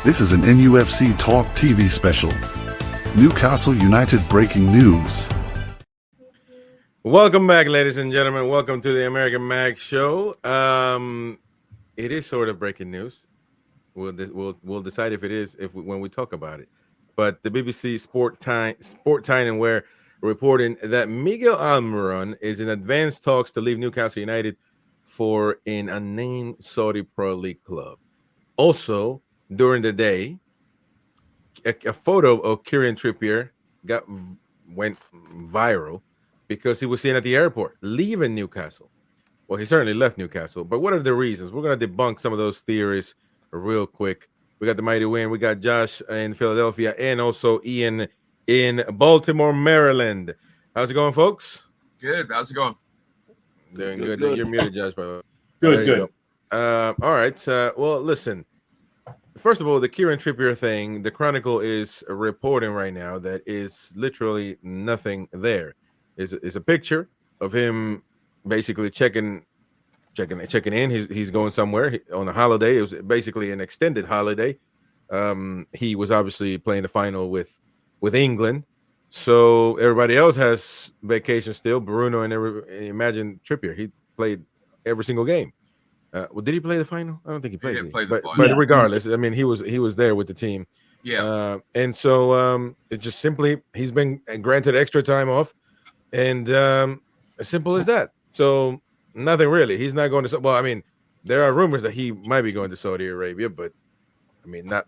This is an NUFC Talk TV special. Newcastle United breaking news. Welcome back, ladies and gentlemen. Welcome to the American Mag Show. It is sort of breaking news. We'll decide if it is when we talk about it. But the BBC Sport Time and Wear reporting that Miguel Almiron is in advanced talks to leave Newcastle United for an unnamed Saudi Pro League club. Also, during the day, a photo of Kieran Trippier went viral because he was seen at the airport leaving Newcastle. Well, he certainly left Newcastle, but what are the reasons? We're going to debunk some of those theories real quick. We got the Mighty Wyn, we got Josh in Philadelphia, and also Ian in Baltimore, Maryland. How's it going, folks? Good. How's it going? Doing good. You're muted, Josh, by the way. Good. All right. Well, listen. First of all, the Kieran Trippier thing, the Chronicle is reporting right now that is literally nothing there. It's a picture of him basically checking in. He's going somewhere on a holiday. It was basically an extended holiday. He was obviously playing the final with England. So everybody else has vacation still. Bruno and imagine Trippier. He played every single game. Well, did he play the final? I don't think he played. But regardless, I mean, he was there with the team. Yeah. And so it's just simply he's been granted extra time off, and as simple as that. So nothing really. He's not going to. Well, I mean, there are rumors that he might be going to Saudi Arabia, but I mean, not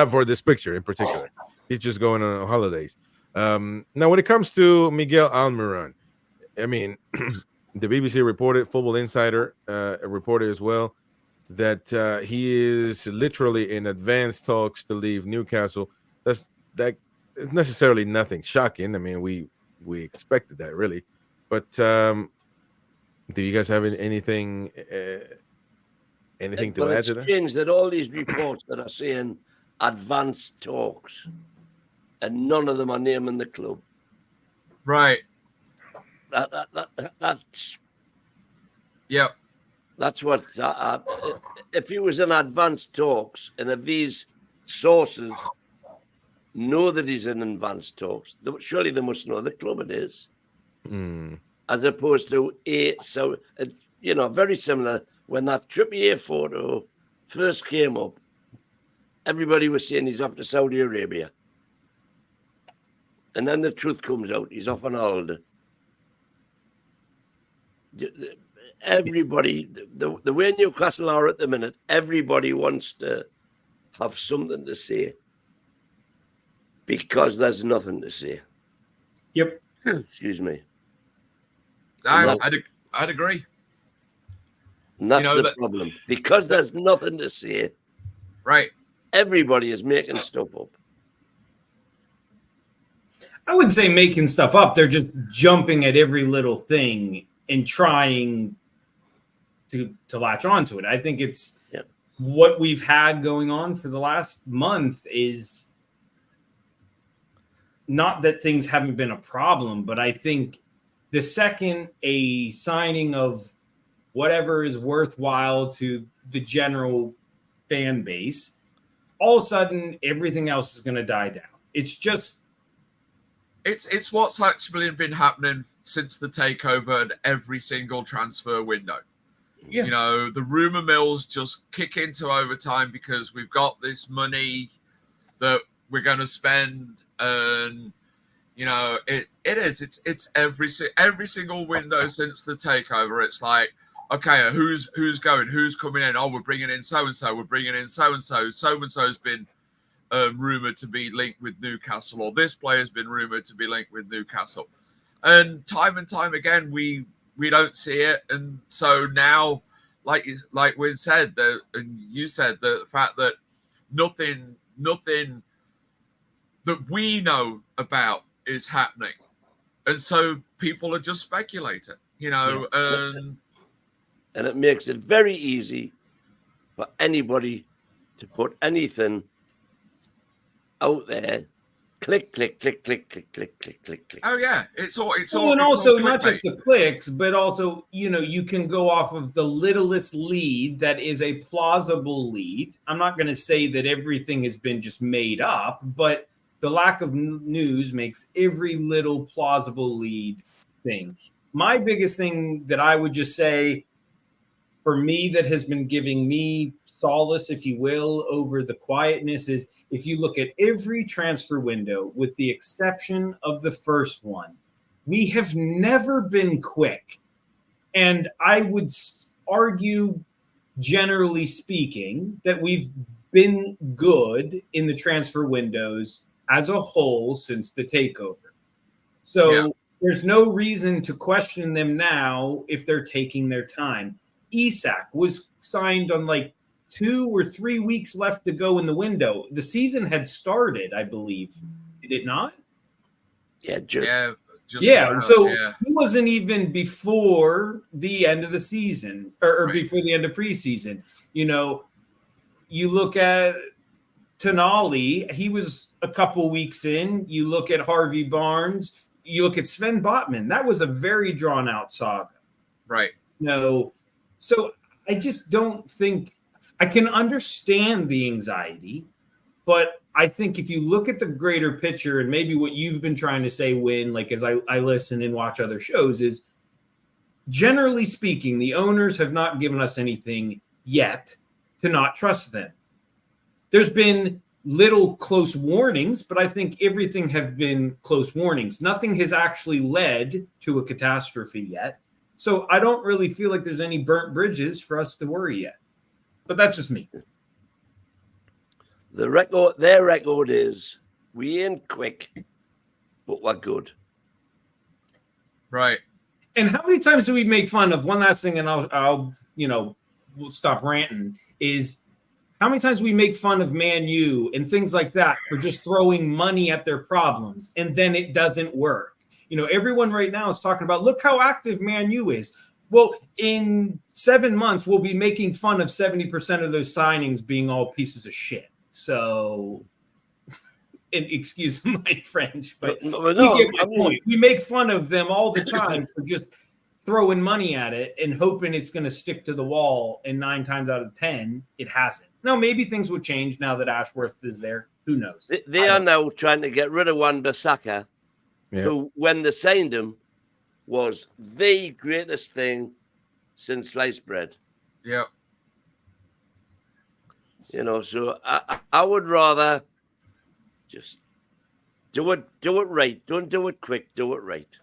for this picture in particular. He's just going on holidays. Now, when it comes to Miguel Almiron, I mean. The BBC reported, Football Insider reported as well, that he is literally in advanced talks to leave Newcastle. That is necessarily nothing shocking. I mean, we expected that, really. But do you guys have anything to add to that? It's strange that all these reports that are saying advanced talks, and none of them are naming the club. Right. That's yep. That's what if he was in advanced talks, and if these sources know that he's in advanced talks, surely they must know the club it is, as opposed to very similar. When that Trippier photo first came up, everybody was saying he's off to Saudi Arabia, and then the truth comes out, he's off on holiday. Everybody, the way Newcastle are at the minute, everybody wants to have something to say because there's nothing to say. Yep. Excuse me. I'd agree. And that's the problem. Because there's nothing to say. Right. Everybody is making stuff up. I wouldn't say making stuff up. They're just jumping at every little thing and trying to latch onto it. I think it's what we've had going on for the last month is not that things haven't been a problem, but I think the second a signing of whatever is worthwhile to the general fan base, all of a sudden everything else is going to die down. It's just... It's what's actually been happening since the takeover and every single transfer window. Yeah. You know, the rumor mills just kick into overtime because we've got this money that we're going to spend, and you know, it's every single window since the takeover. It's like, okay, who's going, who's coming in? Oh, we're bringing in so and so. We're bringing in so and so. So and so's been rumored to be linked with Newcastle, or this player's been rumored to be linked with Newcastle, and time again we don't see it. And so now, like we said, and you said, the fact that nothing that we know about is happening, and so people are just speculating, you know. And it makes it very easy for anybody to put anything out there click, click, click, click, click, click, click, click, click. Oh yeah, it's all. And It's also all not just clickbait. the clicks, but also, you can go off of the littlest lead that is a plausible lead. I'm not going to say that everything has been just made up, but the lack of news makes every little plausible lead thing. My biggest thing that I would just say for me that has been giving me solace, if you will, over the quietness is if you look at every transfer window, with the exception of the first one, we have never been quick. And I would argue, generally speaking, that we've been good in the transfer windows as a whole since the takeover. So there's no reason to question them now if they're taking their time. Isak was signed on like 2 or 3 weeks left to go in the window. The season had started, I believe. Did it not? Yeah, So he wasn't even before the end of the season or Right. before the end of preseason. You look at Tonali, he was a couple weeks in. You look at Harvey Barnes, you look at Sven Botman. That was a very drawn out saga. Right. So I just don't think I can understand the anxiety, but I think if you look at the greater picture and maybe what you've been trying to say, Wyn, like as I listen and watch other shows, is generally speaking, the owners have not given us anything yet to not trust them. There's been little close warnings, but I think everything have been close warnings. Nothing has actually led to a catastrophe yet. So I don't really feel like there's any burnt bridges for us to worry yet. But that's just me. Their record is we ain't quick, but we're good. Right. And how many times do we make fun of one last thing, and I'll we'll stop ranting, is how many times we make fun of Man U and things like that for just throwing money at their problems, and then it doesn't work. Everyone right now is talking about, look how active Man U is. Well, in 7 months, we'll be making fun of 70% of those signings being all pieces of shit. So, and excuse my French, but you get my point. We make fun of them all the time for just throwing money at it and hoping it's going to stick to the wall, and 9 times out of 10, it hasn't. Now, maybe things will change now that Ashworth is there. Who knows? They are now trying to get rid of Wan-Bissaka, who, when they signed him, was the greatest thing since sliced bread. Yeah. So I would rather just do it right. Don't do it quick. Do it right.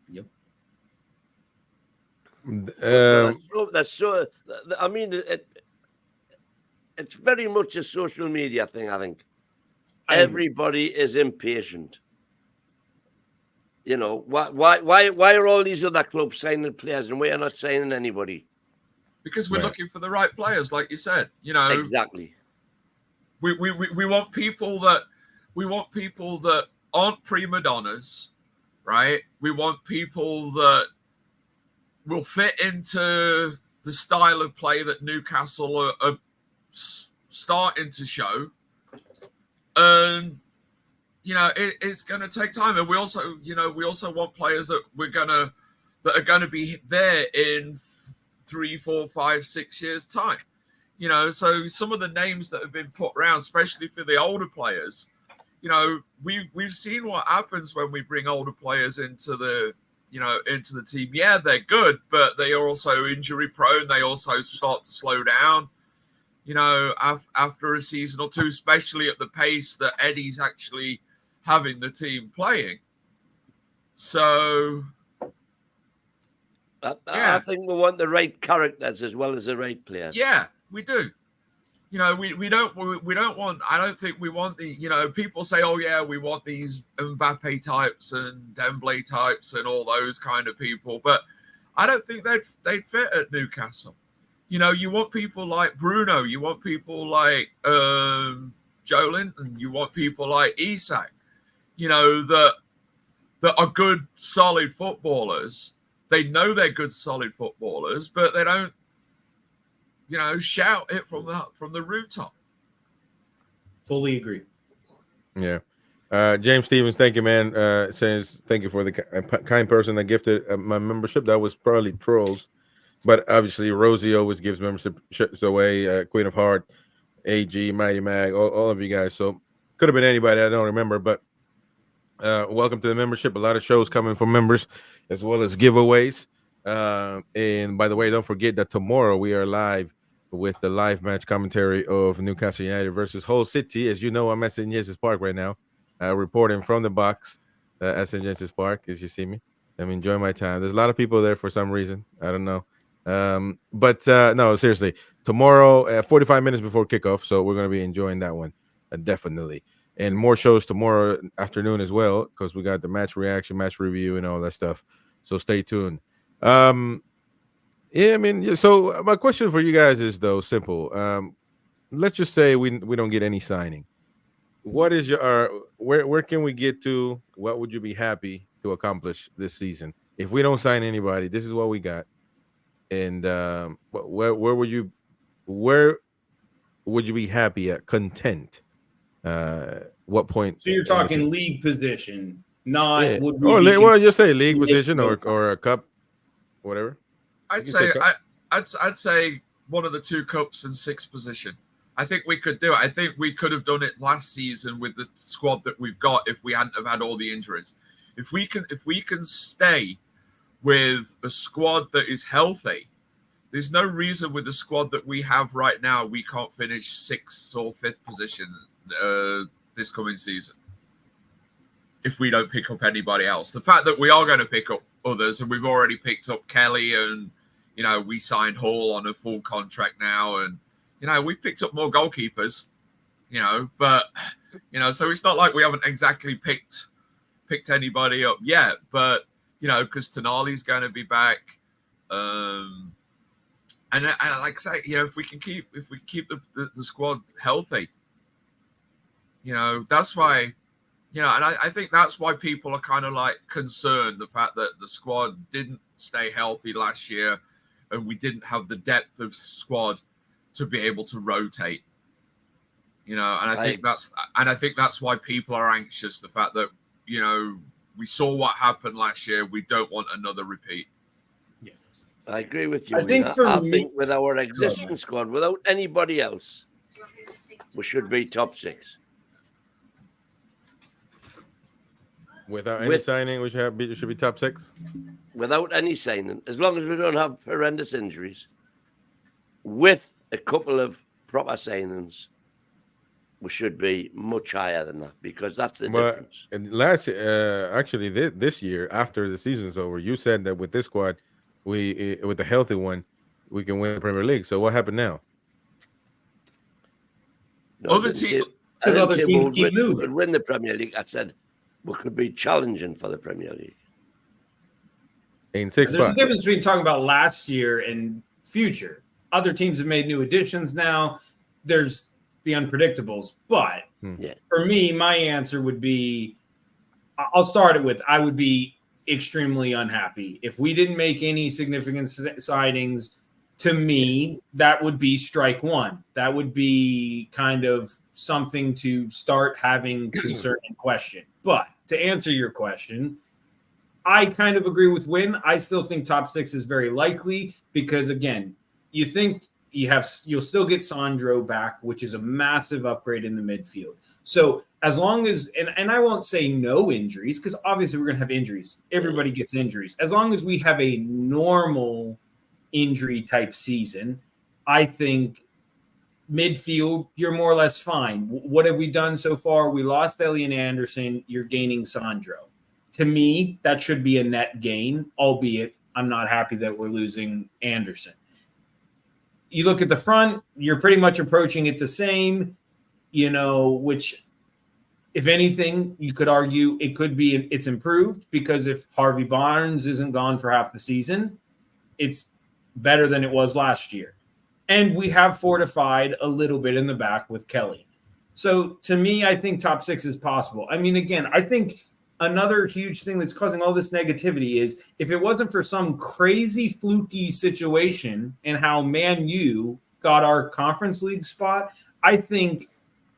Yep. I mean, it's very much a social media thing, I think. Everybody is impatient. Why are all these other clubs signing players and we are not signing anybody? Because we're looking for the right players, like you said. Exactly. We want people that aren't prima donnas, right? We want people that will fit into the style of play that Newcastle are starting to show. And it's going to take time, and we also want players that are going to be there in 3, 4, 5, 6 years time. So some of the names that have been put around, especially for the older players, we've seen what happens when we bring older players into the team. Yeah, they're good, but they are also injury prone. They also start to slow down. After a season or two, especially at the pace that Eddie's actually having the team playing. So I think we want the right characters as well as the right players. Yeah, we do. We don't want, I don't think we want the, people say, oh yeah, we want these Mbappe types and Dembele types and all those kind of people, but I don't think they'd fit at Newcastle. You want people like Bruno, you want people like Joe Linton, you want people like Isak, that are good, solid footballers. They know they're good, solid footballers, but they don't, shout it from the rooftop. Fully agree. Yeah. James Stevens, thank you, man. Says thank you for the kind person that gifted my membership. That was probably trolls, but obviously Rosie always gives memberships away. Queen of Heart, AG, Mighty Mag, all of you guys. So could have been anybody, I don't remember, but welcome to the membership. A lot of shows coming from members as well as giveaways. And by the way, don't forget that tomorrow we are live with the live match commentary of Newcastle United versus Hull City. As you know, I'm at St. James's Park right now, reporting from the box at St. James's Park. As you see me, I'm enjoying my time. There's a lot of people there for some reason. I don't know. But no, seriously, tomorrow, 45 minutes before kickoff. So we're going to be enjoying that one, definitely. And more shows tomorrow afternoon as well, because we got the match reaction, match review, and all that stuff. So stay tuned. Yeah, I mean, so my question for you guys is though simple. Let's just say we don't get any signing. What is your where can we get to? What would you be happy to accomplish this season? If we don't sign anybody, this is what we got. And where would you be happy at? Content? What point? So you're talking league position, not would we well, you say league position or a cup, whatever. I'd say one of the 2 cups and 6th position. I think we could do it. I think we could have done it last season with the squad that we've got if we hadn't have had all the injuries. If we can stay with a squad that is healthy, there's no reason with the squad that we have right now we can't finish 6th or 5th position this coming season if we don't pick up anybody else. The fact that we are going to pick up others, and we've already picked up Kelly, and we signed Hall on a full contract now, and we've picked up more goalkeepers, but so it's not like we haven't exactly picked anybody up yet, but because Tonali's going to be back, and I like I say, if we can keep the squad healthy, that's why, and I think that's why people are kind of like concerned, the fact that the squad didn't stay healthy last year and we didn't have the depth of squad to be able to rotate, and I think that's why people are anxious, the fact that, we saw what happened last year. We don't want another repeat. Yeah. I agree with you. I think with our existing squad, without anybody else, we should be top 6. Without any signing, we should be top 6. Without any signing, as long as we don't have horrendous injuries, with a couple of proper signings, we should be much higher than that, because that's the difference. And actually, this year after the season's over, you said that with this squad, with the healthy one, we can win the Premier League. So what happened now? Other teams keep moving. Would win the Premier League. I said we could be challenging for the Premier League. There's a difference between talking about last year and future. Other teams have made new additions now. There's the unpredictables, but for me, my answer would be, I'll start it with, I would be extremely unhappy if we didn't make any significant signings. To me, that would be strike one. That would be kind of something to start having concern and question. But to answer your question, I kind of agree with Wyn. I still think top 6 is very likely, because again, you think you'll still get Sandro back, which is a massive upgrade in the midfield. So as long as, and I won't say no injuries, because obviously we're going to have injuries. Everybody gets injuries. As long as we have a normal injury type season, I think midfield, you're more or less fine. What have we done so far? We lost Elliot Anderson. You're gaining Sandro. To me, that should be a net gain, albeit I'm not happy that we're losing Anderson. You look at the front, you're pretty much approaching it the same, which, if anything, you could argue it's improved, because if Harvey Barnes isn't gone for half the season, it's better than it was last year. And we have fortified a little bit in the back with Kelly. So to me, I think top 6 is possible. I mean, again, I think another huge thing that's causing all this negativity is, if it wasn't for some crazy fluky situation and how Man U got our Conference League spot, I think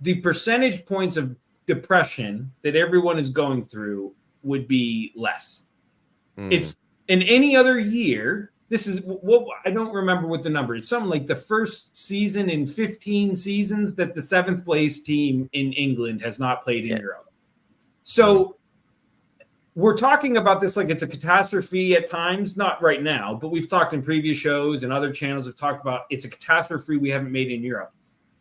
the percentage points of depression that everyone is going through would be less. Mm. It's in any other year. This is what I don't remember what the number. It's something like the first season in 15 seasons that the 7th place team in England has not played in Europe. So we're talking about this like it's a catastrophe at times, not right now, but we've talked in previous shows and other channels have talked about it's a catastrophe we haven't made in Europe.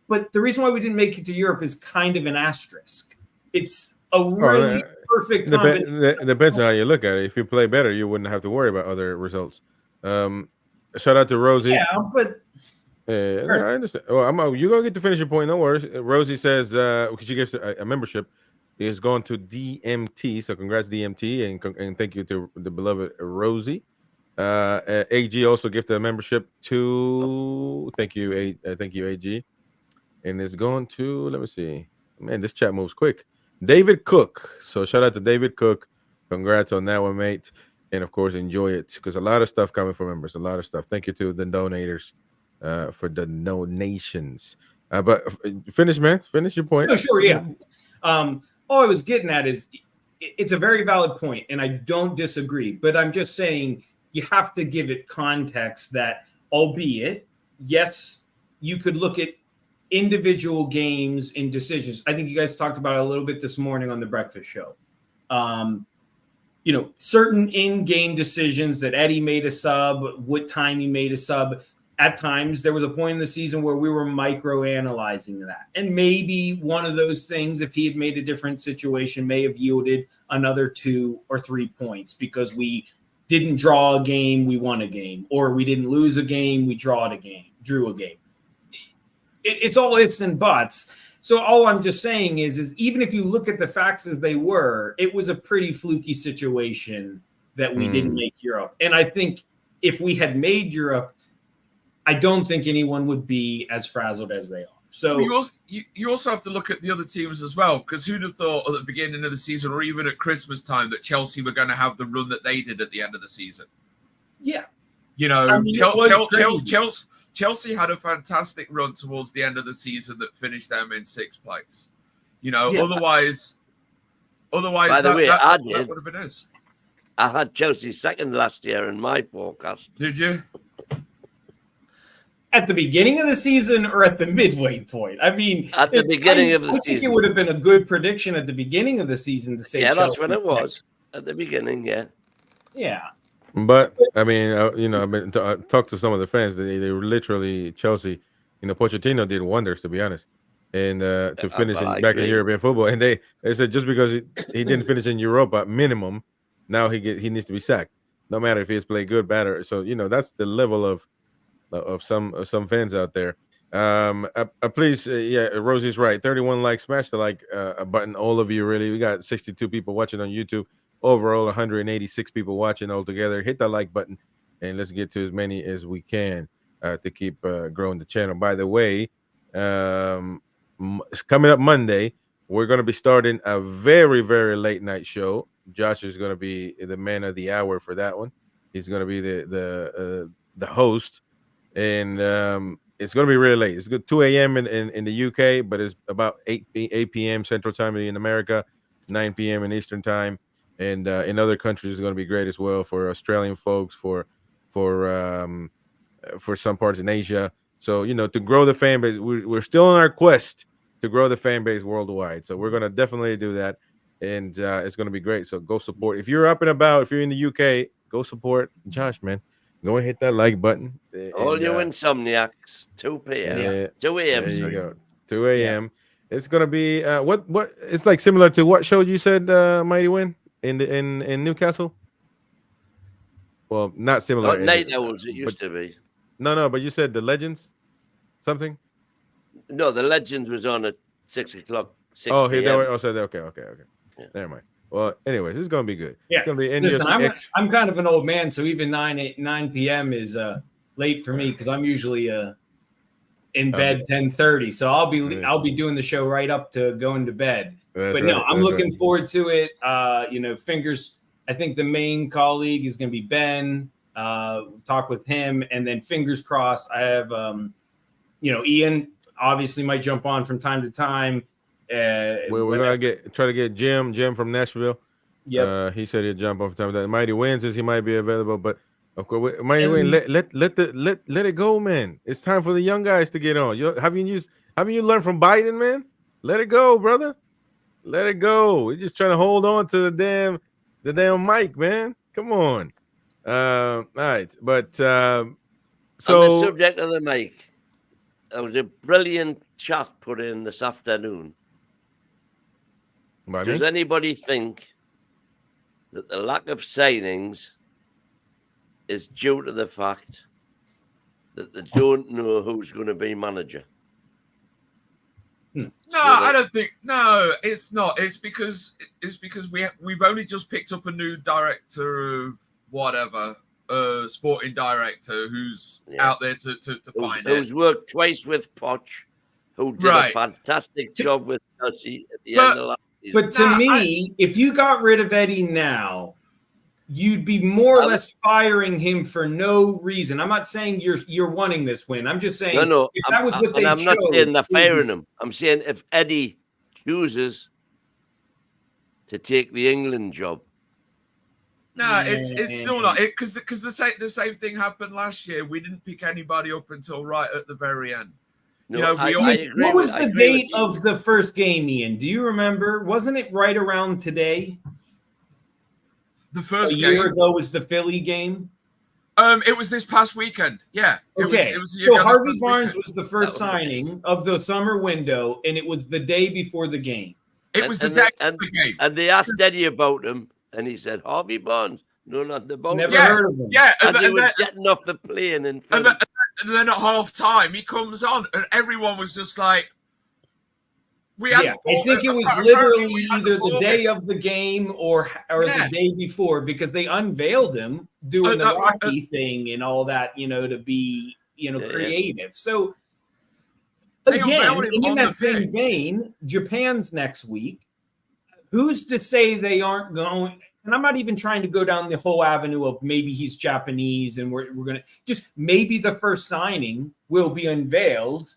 But the reason why we didn't make it to Europe is kind of an asterisk. It's a really perfect combination. It depends on how you look at it. If you play better, you wouldn't have to worry about other results. Shout out to Rosie. Yeah, but I understand. Well, you're gonna get to finish your point. No worries. Rosie says because she gives a membership is going to DMT. So congrats DMT and thank you to the beloved Rosie. AG also gifted a membership to thank you AG, and it's going to let me see. Man, this chat moves quick. David Cook. So shout out to David Cook. Congrats on that one, mate. And of course, enjoy it because a lot of stuff coming from members. A lot of stuff. Thank you to the donators for the donations. But finish, man. Finish your point. No, sure, yeah. All I was getting at is it's a very valid point, and I don't disagree. But I'm just saying you have to give it context that, albeit, yes, you could look at individual games and decisions. I think you guys talked about it a little bit this morning on the breakfast show. Certain in-game decisions that Eddie made a sub, what time he made a sub. At times, there was a point in the season where we were micro-analyzing that. And maybe one of those things, if he had made a different situation, may have yielded another 2 or 3 points because we didn't draw a game, we won a game. Or we didn't lose a game, we drew a game. It's all ifs and buts. So all I'm just saying is even if you look at the facts as they were, it was a pretty fluky situation that we didn't make Europe. And I think if we had made Europe, I don't think anyone would be as frazzled as they are. So you also have to look at the other teams as well, because who'd have thought at the beginning of the season or even at Christmas time that Chelsea were going to have the run that they did at the end of the season? Yeah. Chelsea had a fantastic run towards the end of the season that finished them in 6th place. Otherwise, by the way, that would have been us. I had Chelsea second last year in my forecast. Did you? At the beginning of the season or at the midway point? I mean, at the beginning of the season. I think it would have been a good prediction at the beginning of the season to say Chelsea. That's what it was. At the beginning, yeah. Yeah. But I mean, I've been talked to some of the fans. They were literally Chelsea. Pochettino did wonders, to be honest, and to finish back in European football. And they said just because he didn't finish in Europa minimum, now he needs to be sacked, no matter if he's played good, bad, or so. That's the level of some fans out there. Please, Rosie's right. 31 likes, smash the like button. All of you, really. We got 62 people watching on YouTube. Overall, 186 people watching altogether. Hit that like button, and let's get to as many as we can to keep growing the channel. By the way, coming up Monday, we're going to be starting a very, very late night show. Josh is going to be the man of the hour for that one. He's going to be the host, and it's going to be really late. It's good 2 a.m. in the UK, but it's about 8 p.m. Central Time in America, 9 p.m. in Eastern Time. And in other countries, it's going to be great as well for Australian folks, for some parts in Asia. So, to grow the fan base, we're still on our quest to grow the fan base worldwide. So we're going to definitely do that. And it's going to be great. So go support. If you're up and about, if you're in the UK, go support Josh, man. Go and hit that like button. All you insomniacs, 2 p.m. Yeah, 2 a.m. There you go. 2 a.m. Yeah. It's going to be what it's like similar to what show you said, Mighty Wyn? In Newcastle? Well, not similar. Night Owls, it used to be. No, but you said the Legends, something. No, the Legends was on at 6 o'clock. 6 oh, PM. Okay. Yeah. Never mind. Well, anyways, it's gonna be good. Yeah. It's gonna be. Listen, I'm kind of an old man, so even 9 p.m. is late for me because I'm usually in bed 10:30. So I'll be doing the show right up to going to bed. I'm looking forward to it. Fingers. I think the main colleague is going to be Ben. We've talked with him, and then fingers crossed. I have, Ian obviously might jump on from time to time. We're gonna try to get Jim from Nashville. Yep. He said he'd jump off the time of that. Mighty Wyn says he might be available, but of course, Mighty Wyn, let it go, man. It's time for the young guys to get on. Haven't you learned from Biden, man? Let it go, brother. Let it go. We're just trying to hold on to the damn mic, man. Come on. All right, but on the subject of the mic, there was a brilliant chat put in this afternoon. Does anybody think that the lack of signings is due to the fact that they don't know who's going to be manager? No, I don't think. No, it's not. It's because we've only just picked up a new director of whatever, sporting director who's out there to find it. Who's worked twice with Poch, who did a fantastic job with Chelsea at the end of last season. But to me, if you got rid of Eddie now, you'd be more or less firing him for no reason. I'm not saying you're wanting this win. I'm just saying no. If that was what they chose, I'm not saying they're firing him. I'm saying if Eddie chooses to take the England job. No, it's still not it because the same thing happened last year. We didn't pick anybody up until right at the very end. No, I agree. What was the date of the first game, Ian? Do you remember? Wasn't it right around today? The first a year ago was the Philly game. It was this past weekend. Yeah. Okay. It was so Harvey Barnes was the first signing of the summer window, and it was the day before the game. It was the day of the game. And they asked Eddie about him, and he said, Harvey Barnes. No, not the Barnes. Never heard of him. Yeah. And he was getting off the plane in Philly. And then at half time, he comes on, and everyone was just like, I think it was literally either the day of the game or the day before, because they unveiled him doing the Rocky thing and all that, to be, creative. So again, in that same vein, Japan's next week. Who's to say they aren't going? And I'm not even trying to go down the whole avenue of maybe he's Japanese and we're going to just maybe the first signing will be unveiled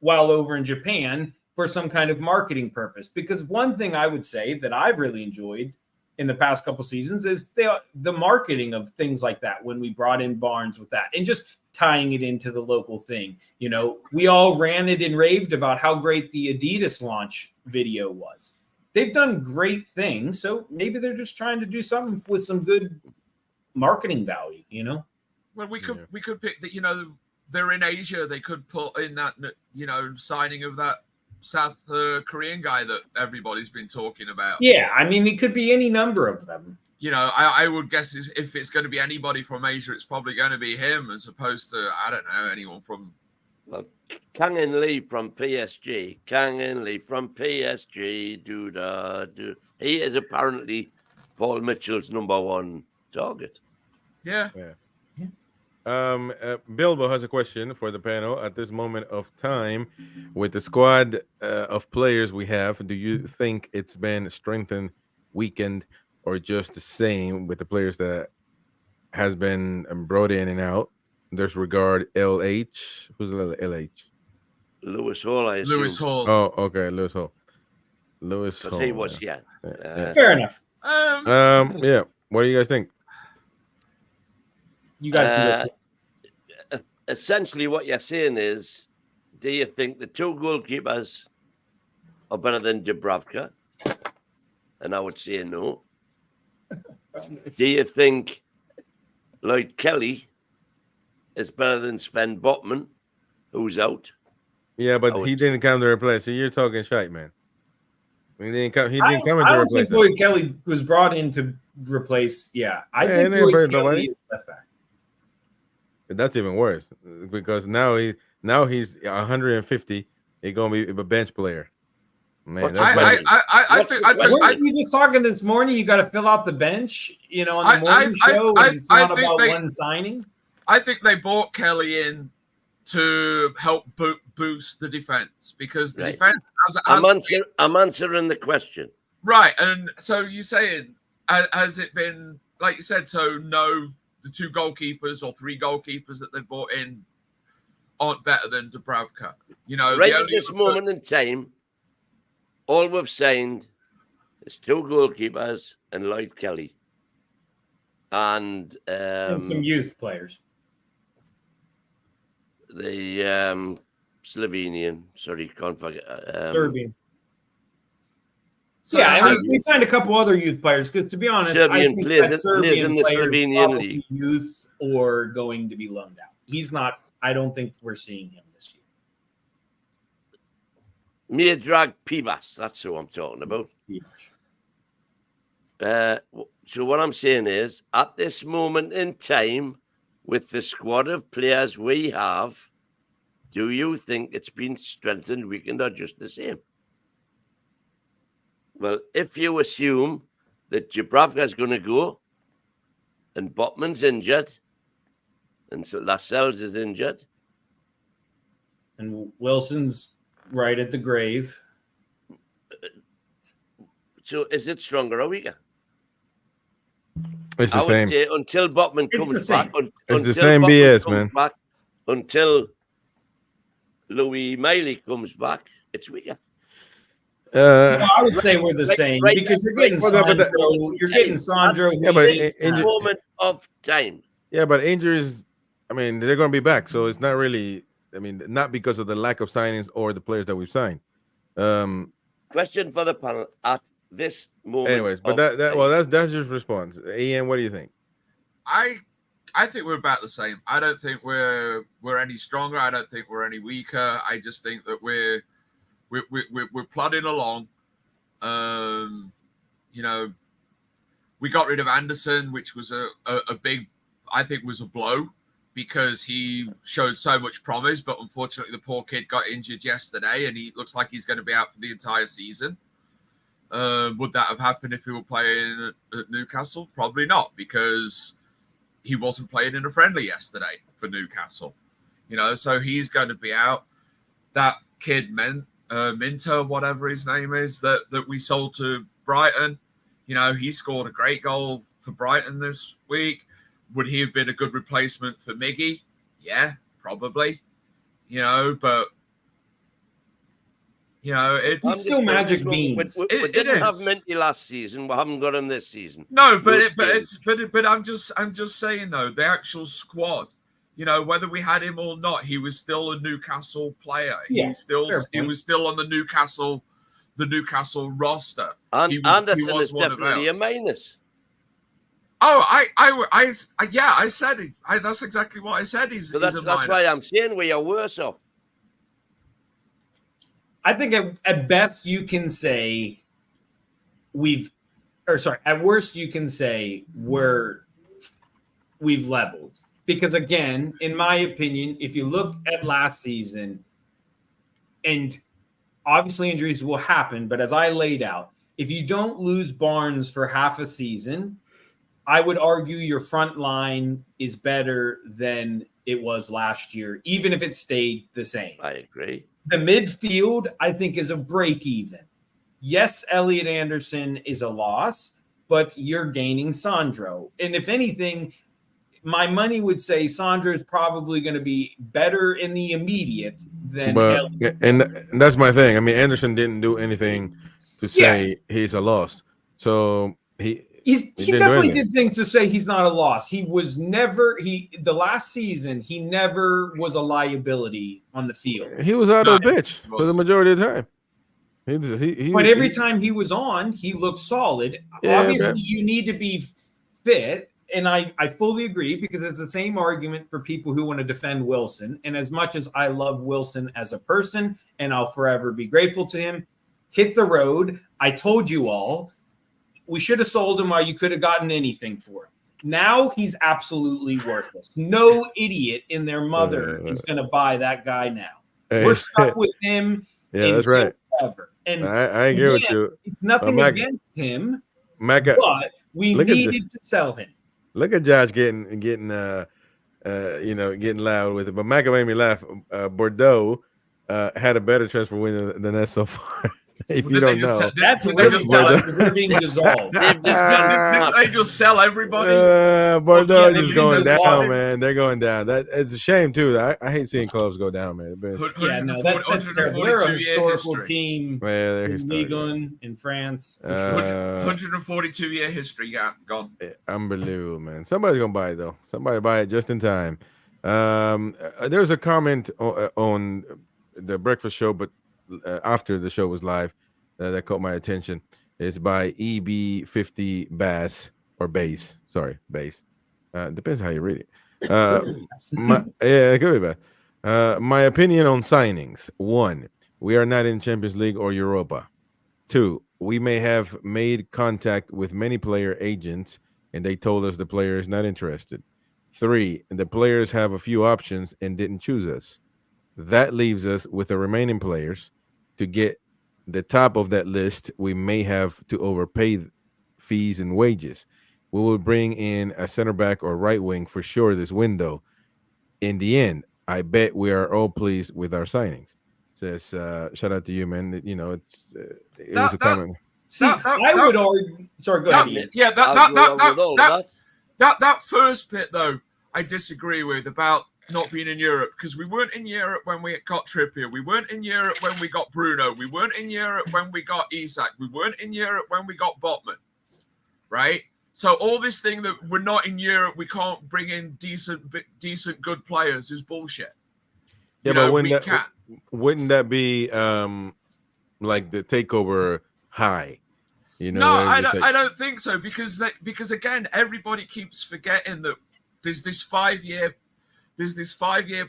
while over in Japan for some kind of marketing purpose. Because one thing I would say that I've really enjoyed in the past couple seasons is the marketing of things like that when we brought in Barnes with that and just tying it into the local thing. We all ranted and raved about how great the Adidas launch video was. They've done great things, so maybe they're just trying to do something with some good marketing value, Well, we could pick that, they're in Asia. They could put in that, signing of that South Korean guy that everybody's been talking about. Yeah, I mean, it could be any number of them. I would guess if it's going to be anybody from Asia, it's probably going to be him as opposed to, I don't know, anyone from... Well, Kang In Lee from PSG. Do. He is apparently Paul Mitchell's number one target. Yeah. Bilbo has a question for the panel. At this moment of time, with the squad of players we have, do you think it's been strengthened, weakened, or just the same with the players that has been brought in and out? There's regard LH. Who's LH? Lewis Hall, I assume. Lewis Hall. Oh, okay, Lewis Hall. Hall. He was, fair enough. Yeah. What do you guys think? You guys can go. Essentially what you're saying is, do you think the two goalkeepers are better than Dubravka? And I would say no. Do you think Lloyd Kelly is better than Sven Botman, who's out? Yeah, but he didn't come to replace. So you're talking shite, man. He didn't come. I don't think Lloyd Kelly was brought in to replace. Yeah, I think Lloyd Kelly is left back. That's even worse because now he's 150. He's gonna be a bench player. Man, I think. Weren't you just talking this morning? You got to fill out the bench, on the morning show. And it's not about one signing. I think they brought Kelly in to help boost the defense because the defense. I'm answering the question. Right, and so you're saying, has it been like you said? So no, the two goalkeepers or three goalkeepers that they brought in aren't better than Dubravka. Right at this moment in time, all we've signed is 2 goalkeepers and Lloyd Kelly. And some youth players. The Slovenian, sorry, can't forget. Serbian. So Yeah, and we signed a couple other youth players because, to be honest, Serbian I think plays that Serbian in the player is Slovenian probably league. youth or going to be loaned out. He's not. I don't think we're seeing him this year. Miodrag Pivas, that's who I'm talking about. So what I'm saying is, at this moment in time, with the squad of players we have, do you think it's been strengthened, weakened, or just the same? Well, if you assume that Dubravka's going to go, and Botman's injured, and so Lascelles is injured, And Wilson's right at the grave. so is it stronger or weaker? It's the I would same. say until Botman It's the comes same. back. It's the until same Botman BS, comes man. back, until Louis Miley comes back, it's weaker. No, I would say we're the same right- because you're right- getting well, but Sandro. that- You're getting Sandro. Yeah, but He's- injury- Moment of time. Yeah, but injuries, I mean, they're going to be back. So it's not really, I mean, not because of the lack of signings or the players that we've signed. Question for the panel at this moment. Anyways, but of that time. well, that's just response. Ian, what do you think? I think we're about the same. I don't think we're any stronger. I don't think we're any weaker. I just think that we're plodding along. You know, we got rid of Anderson, which was a big, I think, was a blow because he showed so much promise. But unfortunately, the poor kid got injured yesterday, and he looks like he's going to be out for the entire season. Would that have happened if he were playing at Newcastle? Probably not, because he wasn't playing in a friendly yesterday for Newcastle. You know, so he's going to be out. That kid, Minter, whatever his name is, that we sold to Brighton, you know, he scored a great goal for Brighton this week. Would he have been a good replacement for Miggy? Yeah, probably. You know, but you know, it's still magic beans. We It didn't have is. Minty last season. We haven't got him this season. No, but Good I'm just saying though, the actual squad, you know, whether we had him or not, he was still a Newcastle player. Yeah, He was still on the Newcastle roster. And He was Anderson is one of definitely a ours. minus. Oh, I said it. That's exactly what I said. So that's why I'm saying we are worse off. I think at best you can say at worst you can say we've leveled. Because again, in my opinion, if you look at last season, and obviously injuries will happen, but as I laid out, if you don't lose Barnes for half a season, I would argue your front line is better than it was last year, even if it stayed the same. I agree. The midfield, I think, is a break even. Yes, Elliot Anderson is a loss, but you're gaining Sandro. And if anything, my money would say Sandro is probably going to be better in the immediate than Elliot. And that's my thing. I mean, Anderson didn't do anything to say he's a loss. So he definitely did things to say he's not a loss. He was never the last season, he never was a liability on the field. He was out of the pitch for the majority of the time. But every time he was on, he looked solid. Yeah, obviously, you need to be fit. And I fully agree, because it's the same argument for people who want to defend Wilson. And as much as I love Wilson as a person, and I'll forever be grateful to him, hit the road. I told you all, we should have sold him, or you could have gotten anything for him. Now he's absolutely worthless. No idiot in their mother is going to buy that guy now. We're stuck with him. Yeah, that's right. Forever. And I agree with you. It's nothing against him, but we needed to sell him. Look at Josh getting loud with it. But Maca made me laugh. Bordeaux had a better transfer window than that so far. if Well, you did they don't just know. sell- did- That's did they really just Bordeaux. sell bad because they're being dissolved. They've just gone, Didn't they just sell everybody? Bordeaux yeah, is they going lose down, all- man. They're going down. That it's a shame too. I hate seeing clubs go down, man. Yeah, no, that's terrible. They're a 142 year historical history. team They're in historic, Ligue 1 in France. For sure. 142 year history. Yeah, gone. Unbelievable, man. Somebody's gonna buy it though. Somebody buy it just in time. There's a comment on the breakfast show, but after the show was live, that caught my attention. It's by EB50 Bass or Bass. Sorry, Bass. Depends how you read it. Yeah, it could be bad. My opinion on signings: 1, we are not in Champions League or Europa. 2, we may have made contact with many player agents and they told us the player is not interested. 3, the players have a few options and didn't choose us. That leaves us with the remaining players. To get the top of that list, we may have to overpay fees and wages. We will bring in a center back or right wing for sure this window. In the end, I bet we are all pleased with our signings. Says, shout out to you, man. You know, it was a comment. See, I would argue. Sorry, go ahead. Ian. Yeah, I'll go along with all of that. that first bit though, I disagree with about not being in Europe, because we weren't in Europe when we got Trippier. We weren't in Europe when we got Bruno. We weren't in Europe when we got Isak. We weren't in Europe when we got Botman. Right? So all this thing that we're not in Europe, we can't bring in decent, good players is bullshit. Yeah, but wouldn't that be like the takeover high? You know, no, I don't think so, because again, everybody keeps forgetting that there's this 5-year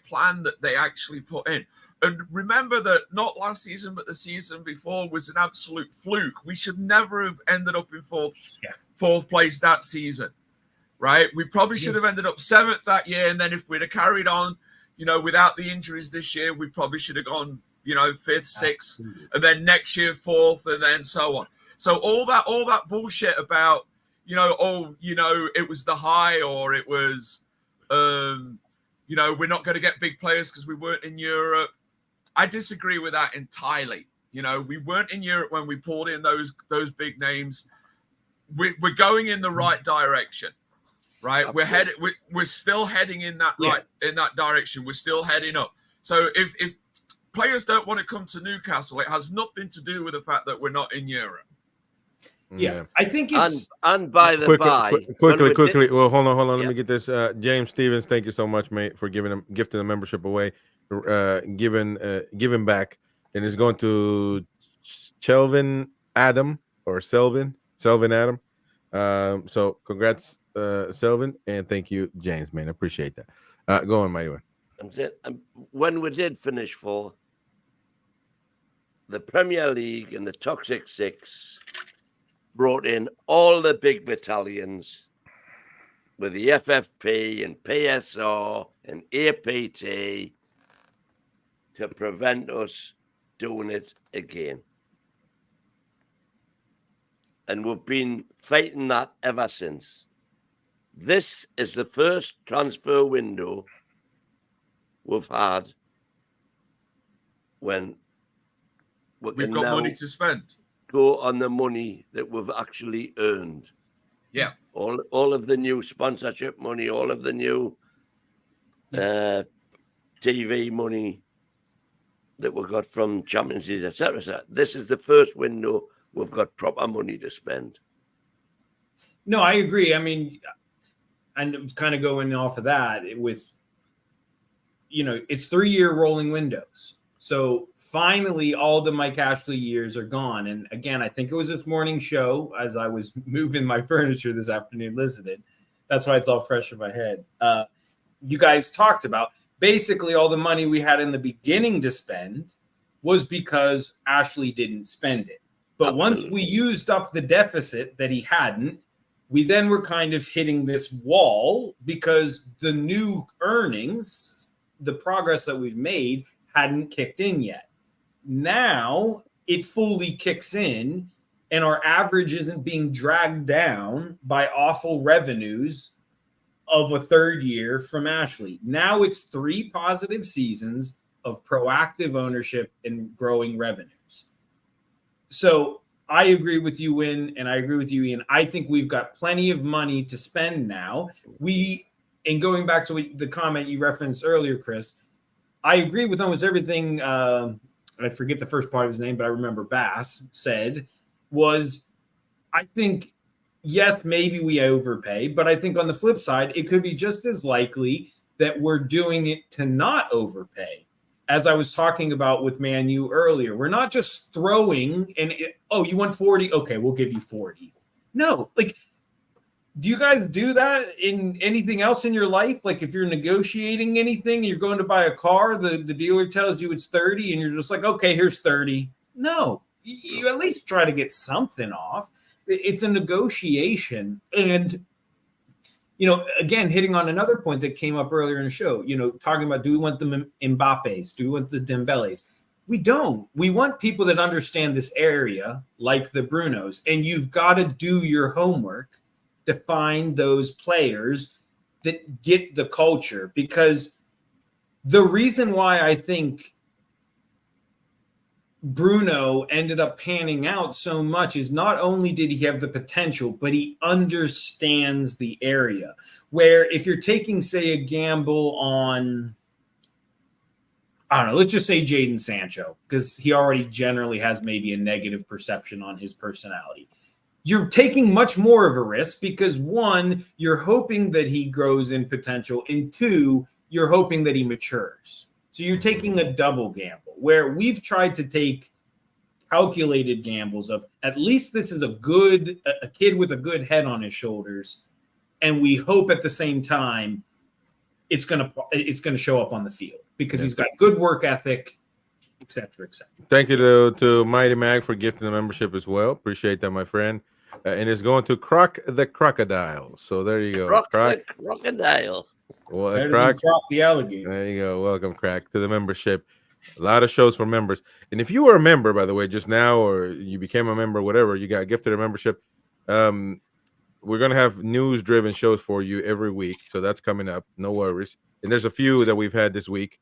plan that they actually put in. And remember that not last season, but the season before was an absolute fluke. We should never have ended up in fourth place that season, right? We probably should have ended up 7th that year. And then if we'd have carried on, you know, without the injuries this year, we probably should have gone, you know, 5th, 6th, and then next year 4th, and then so on. So all that bullshit about, you know, it was the high, or it was, you know, we're not going to get big players because we weren't in Europe. I disagree with that entirely. You know, we weren't in Europe when we pulled in those big names. We're going in the right direction, right? We're still heading in that in that direction. We're still heading up. So if players don't want to come to Newcastle, it has nothing to do with the fact that we're not in Europe. Yeah, I think it's and by the by, quickly. Well, hold on. Yeah. Let me get this. James Stevens, thank you so much, mate, for gifting the membership away, giving back, and it's going to Selvin Adam. So congrats, Selvin, and thank you, James, man. I appreciate that. Go on, Mighty Wyn. When we did finish 4th, the Premier League and the Toxic Six brought in all the big battalions with the FFP and PSR and APT to prevent us doing it again. And we've been fighting that ever since. This is the first transfer window we've had when we've got money to spend. Go on the money that we've actually earned. Yeah. All of the new sponsorship money, all of the new TV money that we got from Champions League, etc. This is the first window we've got proper money to spend. No, I agree. I mean, and kind of going off of that with, you know, it's 3-year rolling windows. So finally, all the Mike Ashley years are gone. And again, I think it was this morning show as I was moving my furniture this afternoon, listening. That's why it's all fresh in my head. You guys talked about basically all the money we had in the beginning to spend was because Ashley didn't spend it. But once we used up the deficit that he hadn't, we then were kind of hitting this wall because the new earnings, the progress that we've made, hadn't kicked in yet. Now it fully kicks in and our average isn't being dragged down by awful revenues of a 3rd year from Ashley. Now it's 3 positive seasons of proactive ownership and growing revenues. So I agree with you, Wyn, and I agree with you, Ian. I think we've got plenty of money to spend now. And going back to the comment you referenced earlier, Chris, I agree with almost everything. I forget the first part of his name, but I remember Bass said was, I think, yes, maybe we overpay, but I think on the flip side, it could be just as likely that we're doing it to not overpay. As I was talking about with Man U earlier, we're not just throwing and, you want 40? Okay, we'll give you 40. No, like, do you guys do that in anything else in your life? Like if you're negotiating anything, you're going to buy a car, the dealer tells you it's 30 and you're just like, okay, here's 30. No, you at least try to get something off. It's a negotiation. And, again, hitting on another point that came up earlier in the show, talking about, do we want the Mbappes? Do we want the Dembeles? We don't. We want people that understand this area, like the Brunos, and you've got to do your homework to find those players that get the culture. Because the reason why I think Bruno ended up panning out so much is not only did he have the potential, but he understands the area. Where if you're taking, say, a gamble on, I don't know, let's just say Jadon Sancho, because he already generally has maybe a negative perception on his personality. You're taking much more of a risk because, one, you're hoping that he grows in potential, and two, you're hoping that he matures. So you're taking a double gamble, where we've tried to take calculated gambles of at least this is a kid with a good head on his shoulders, and we hope at the same time it's gonna show up on the field because he's got good work ethic, etc., etc. Thank you to Mighty Mag for gifting the membership as well. Appreciate that, my friend. And it's going to Croc the Crocodile. So there you go. Croc the Crocodile. Well, Croc the alligator. There you go. Welcome, Crack, to the membership. A lot of shows for members. And if you were a member, by the way, just now, or you became a member, whatever, you got gifted a membership, we're going to have news-driven shows for you every week. So that's coming up. No worries. And there's a few that we've had this week.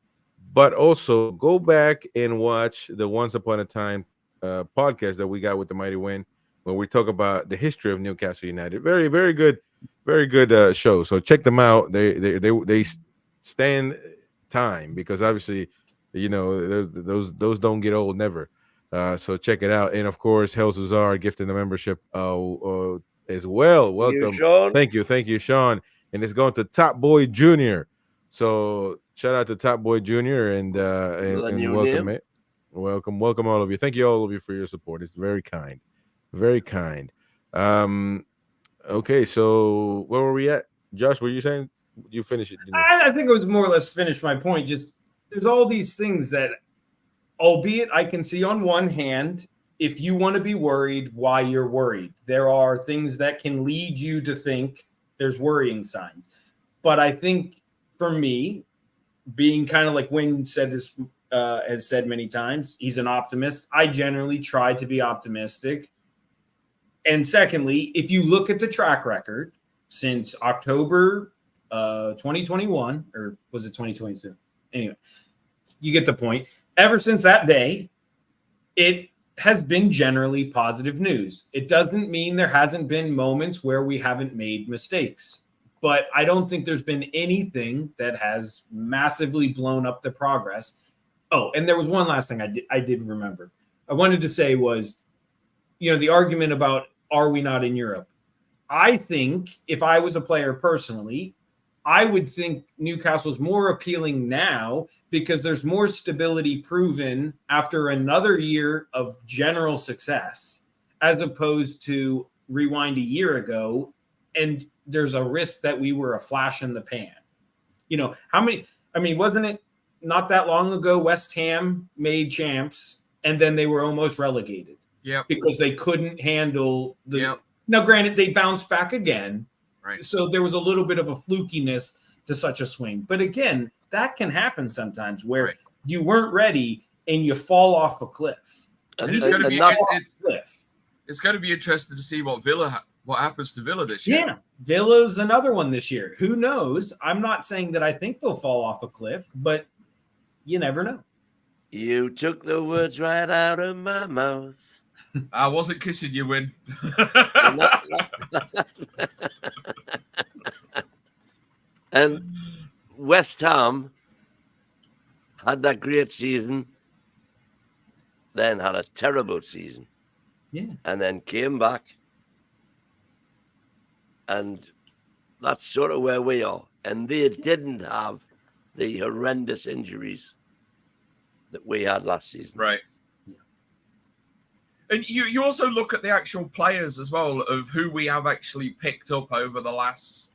But also, go back and watch the Once Upon a Time podcast that we got with the Mighty Wyn, where we talk about the history of Newcastle United. Very, very good show. So check them out. They stand time because obviously, those don't get old never. So check it out. And of course, Hell Cesar gifting the membership as well. Welcome. Thank you, Sean. And it's going to Top Boy Jr. So shout out to Top Boy Jr. and welcome, mate. Welcome all of you. Thank you all of you for your support. It's very kind. Very kind. Okay, so where were we at? Josh, were you saying you finished it? I think it was more or less finished my point. Just there's all these things that, albeit I can see on one hand, if you want to be worried, why you're worried. There are things that can lead you to think there's worrying signs. But I think for me, being kind of like Wyn said this, has said many times, he's an optimist. I generally try to be optimistic. And secondly, if you look at the track record since October 2021, or was it 2022? Anyway, you get the point. Ever since that day, it has been generally positive news. It doesn't mean there hasn't been moments where we haven't made mistakes, but I don't think there's been anything that has massively blown up the progress. Oh, and there was one last thing I did remember. I wanted to say was, the argument about are we not in Europe? I think if I was a player personally, I would think Newcastle's more appealing now because there's more stability proven after another year of general success, as opposed to rewind a year ago and there's a risk that we were a flash in the pan. Wasn't it not that long ago West Ham made champs and then they were almost relegated? Yeah, because they couldn't handle the. Yep. Now, granted, they bounced back again, right? So there was a little bit of a flukiness to such a swing. But again, that can happen sometimes where you weren't ready and you fall off a cliff. It's going to be interesting to see what happens to Villa this year. Yeah, Villa's another one this year. Who knows? I'm not saying that I think they'll fall off a cliff, but you never know. You took the words right out of my mouth. I wasn't kissing you, Wyn. And West Ham had that great season, then had a terrible season. Yeah. And then came back. And that's sort of where we are. And they didn't have the horrendous injuries that we had last season. Right. And you also look at the actual players as well of who we have actually picked up over the last,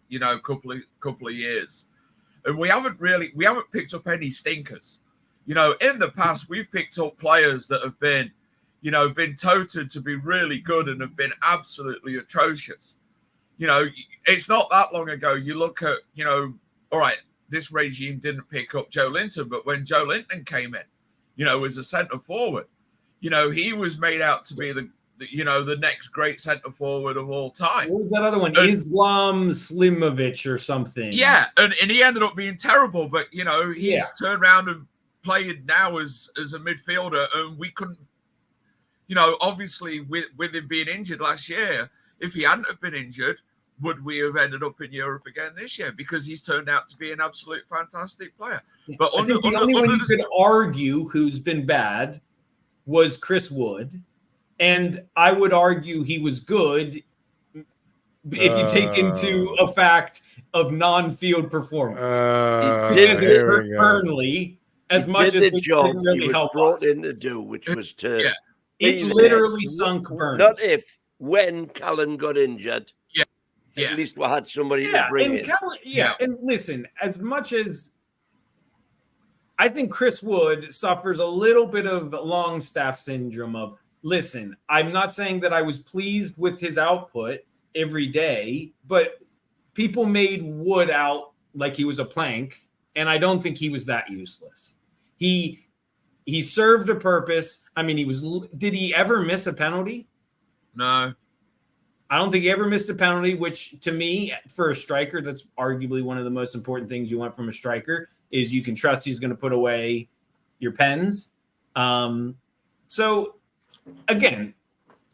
couple of years. And we haven't picked up any stinkers. In the past, we've picked up players that have been touted to be really good and have been absolutely atrocious. It's not that long ago. You look at, all right, this regime didn't pick up Joe Linton, but when Joe Linton came in, as a centre forward, he was made out to be the next great centre forward of all time. What was that other one? Islam Slimovic or something. Yeah, and he ended up being terrible, but he's turned around and played now as a midfielder, and we couldn't, obviously with him being injured last year, if he hadn't have been injured, would we have ended up in Europe again this year? Because he's turned out to be an absolute fantastic player. But I think the only one you could argue who's been bad was Chris Wood, and I would argue he was good if you take into a fact of non-field performance. He did Burnley as much as the job didn't really he was help brought us. in to do, which was to It literally sunk Burnley. Not if, when Callan got injured. At least we had somebody to bring in. And listen, as much as I think Chris Wood suffers a little bit of Longstaff syndrome of, listen, I'm not saying that I was pleased with his output every day, but people made Wood out like he was a plank, and I don't think he was that useless. He served a purpose. I mean, did he ever miss a penalty? No. I don't think he ever missed a penalty, which to me, for a striker, that's arguably one of the most important things you want from a striker, is you can trust he's going to put away your pens. So, again,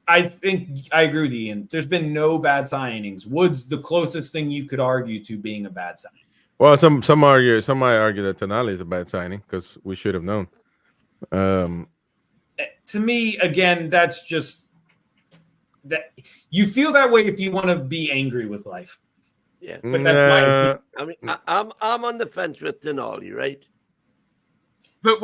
I think I agree with Ian. There's been no bad signings. Wood's the closest thing you could argue to being a bad signing. Well, some might argue that Tonali is a bad signing because we should have known. To me, again, that's just that you feel that way if you want to be angry with life. Yeah, but that's my opinion. I mean, I'm on the fence with Tonali, right? But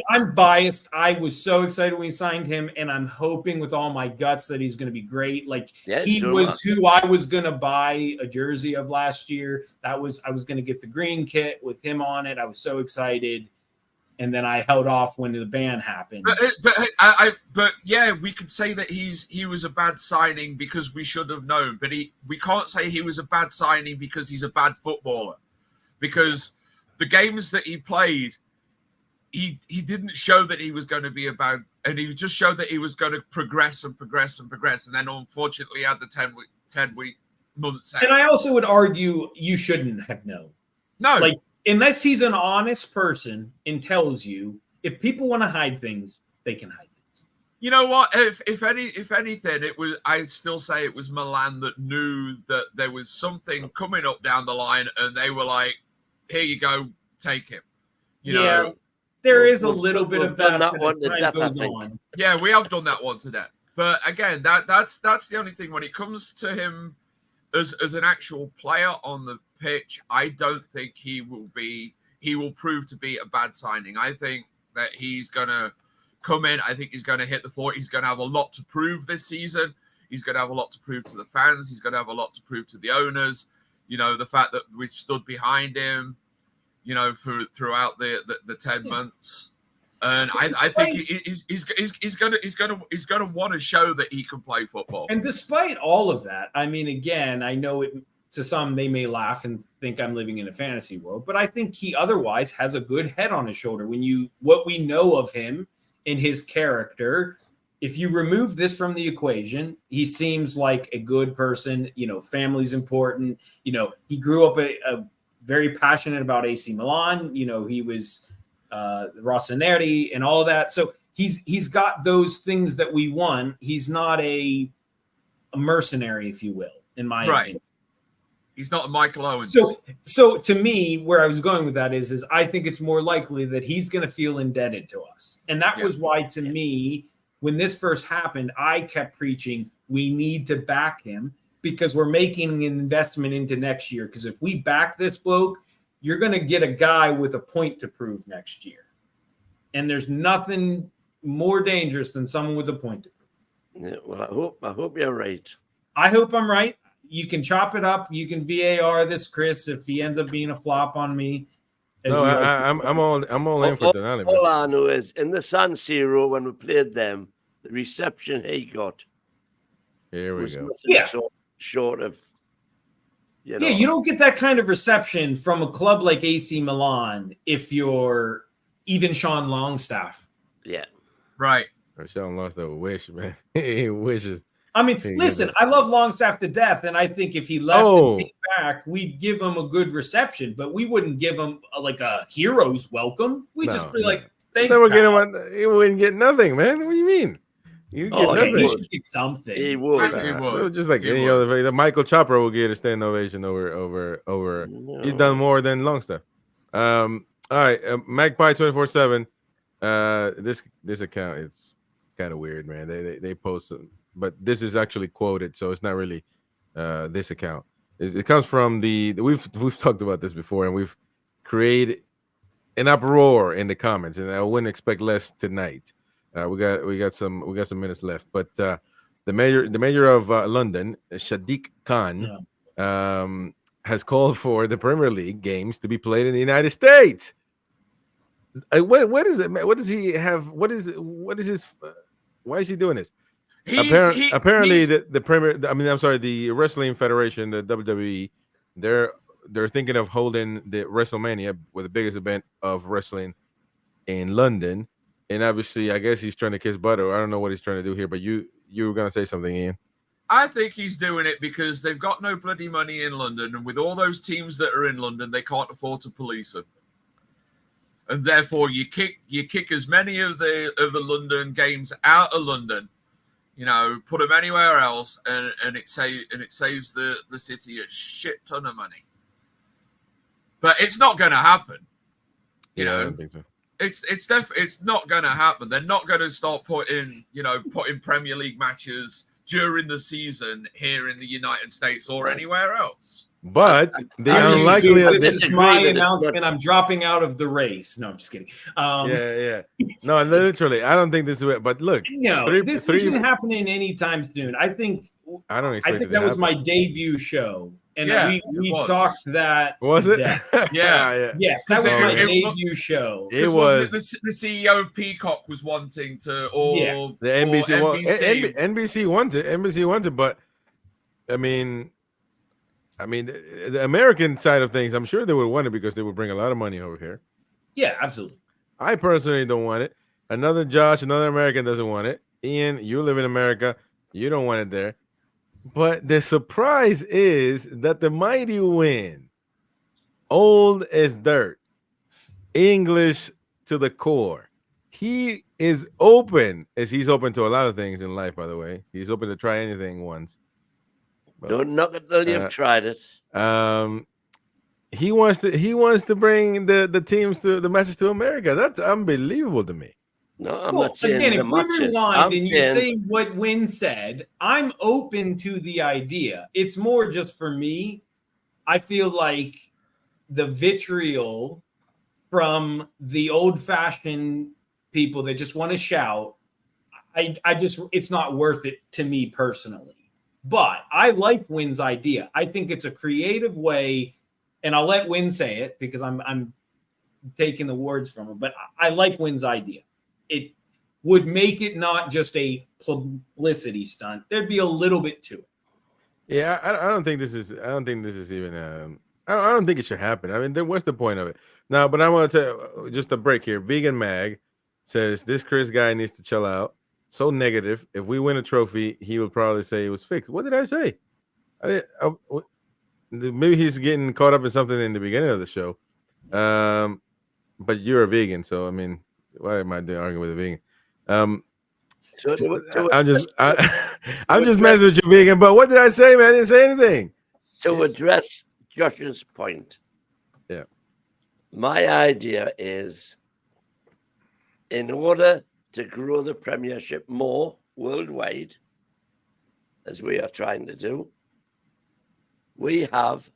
I'm biased. I was so excited when we signed him, and I'm hoping with all my guts that he's going to be great. Like he was who I was going to buy a jersey of last year. I was going to get the green kit with him on it. I was so excited, and then I held off when the ban happened. But yeah, we could say that he was a bad signing because we should have known. But we can't say he was a bad signing because he's a bad footballer, because the games that he played, he didn't show that he was going to be a bad, and he just showed that he was going to progress and progress and progress, and then unfortunately had the 10-week months out. And I also would argue you shouldn't have known. No, like unless he's an honest person and tells you, if people want to hide things, they can hide things. You know what? If anything, it was. I'd still say it was Milan that knew that there was something coming up down the line, and they were like, "Here you go, take him." You know, there is a little bit of that one as time goes on. Yeah, we have done that one to death. But again, that's the only thing when it comes to him as an actual player on the pitch. I don't think he will prove to be a bad signing. I think that he's gonna come in. I think he's going to hit the floor. He's going to have a lot to prove this season. He's going to have a lot to prove to the fans. He's going to have a lot to prove to the owners. You know, the fact that we've stood behind him, you know, throughout the 10 months. And I think he's going to want to show that he can play football. And despite all of that, I mean, again, I know it to some they may laugh and think I'm living in a fantasy world, but I think he otherwise has a good head on his shoulder. What we know of him in his character, if you remove this from the equation, he seems like a good person. You know, family's important. You know, he grew up a very passionate about AC Milan. You know, he was Rossoneri and all that. So he's got those things that we want. He's not a mercenary, if you will, in my opinion. He's not a Michael Owens. So to me, where I was going with that is I think it's more likely that he's going to feel indebted to us. And that was why, to me, when this first happened, I kept preaching, we need to back him because we're making an investment into next year. Because if we back this bloke, you're going to get a guy with a point to prove next year. And there's nothing more dangerous than someone with a point to prove. Yeah, well, I hope you're right. I hope I'm right. You can chop it up. You can VAR this, Chris, if he ends up being a flop on me. No, I'm all in for Donali. All I know is in the San Siro when we played them, the reception he got. Here we go. Yeah. Short of. You know, yeah, you don't get that kind of reception from a club like AC Milan if you're even Sean Longstaff. Yeah. Right. Sean lost a wish, man. He wishes. I mean, listen, I love Longstaff to death, and I think if he left and came back, we'd give him a good reception, but we wouldn't give him like a hero's welcome. We'd just be like, thanks, he wouldn't get nothing, man. What do you mean? You get nothing. He should get something. He would. Just like any other. The Michael Chopper will get a standing ovation over. No. He's done more than Longstaff. All right, Magpie 24/7. This account is kind of weird, man. They post some. But this is actually quoted, so it's not really this account. It comes from we've talked about this before, and we've created an uproar in the comments, and I wouldn't expect less tonight. We got some minutes left, but the mayor of London, Sadiq Khan, has called for the Premier League games to be played in the United States. What is it? What does he have? What is his? Why is he doing this? Apparently, the Wrestling Federation, the WWE, they're thinking of holding the WrestleMania, with the biggest event of wrestling in London, and obviously, I guess he's trying to kiss butter. I don't know what he's trying to do here, but you were gonna say something, Ian. I think he's doing it because they've got no bloody money in London, and with all those teams that are in London, they can't afford to police them, and therefore you kick as many of the London games out of London. You know, put them anywhere else, and it saves the city a shit ton of money. But it's not going to happen. You know, I don't think so. It's not going to happen. They're not going to start putting Premier League matches during the season here in the United States or anywhere else. But the unlikely. This is my announcement. I'm dropping out of the race. No, I'm just kidding. Yeah. No, literally, I don't think this is it. But look, this isn't happening anytime soon. I think that was my debut show, and we talked that. Was it? Yeah. Yes, that was my debut show. It was the CEO of Peacock was wanting to, or the NBC. Well, NBC wanted. NBC wanted, but I mean, the American side of things, I'm sure they would want it because they would bring a lot of money over here. Yeah, absolutely. I personally don't want it. Another American doesn't want it. Ian, you live in America. You don't want it there. But the surprise is that the Mighty Wyn, old as dirt, English to the core, he is open, as he's open to a lot of things in life, by the way. He's open to try anything once. But, don't knock it till you've tried it. He wants to bring the teams to the matches to America. That's unbelievable to me. No, I'm not saying again, the if we matches. rewind and you say what Wyn said, I'm open to the idea. It's more just for me. I feel like the vitriol from the old-fashioned people that just want to shout, it's not worth it to me personally. But I like Wyn's idea. I think it's a creative way, and I'll let Wyn say it because I'm taking the words from him. But I like Wyn's idea. It would make it not just a publicity stunt. There'd be a little bit to it. Yeah, I don't think this is. I don't think this is even. I don't think it should happen. I mean, what's the point of it? Now, but I want to tell you, just a break here. Vegan Mag says this Chris guy needs to chill out. So negative. If we win a trophy, he would probably say it was fixed. What did I say? Maybe he's getting caught up in something in the beginning of the show. But you're a vegan, so I mean, why am I arguing with a vegan? So I'm just messing with you, Vegan. But what did I say, man? I didn't say anything. to address Josh's point, yeah, my idea is, in order to grow the Premiership more worldwide, as we are trying to do, we have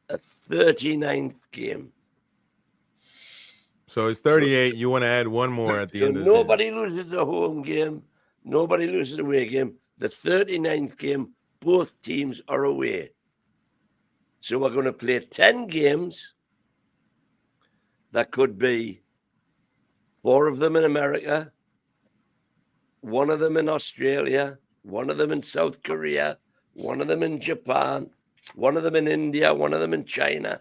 a 39th game. So it's 38. You want to add one more at the So end of the season. nobody loses a home game. Nobody loses an away game. The 39th game, both teams are away. So we're going to play 10 games. That could be 4 of them in America, 1 of them in Australia, 1 of them in South Korea, 1 of them in Japan, 1 of them in India, 1 of them in China.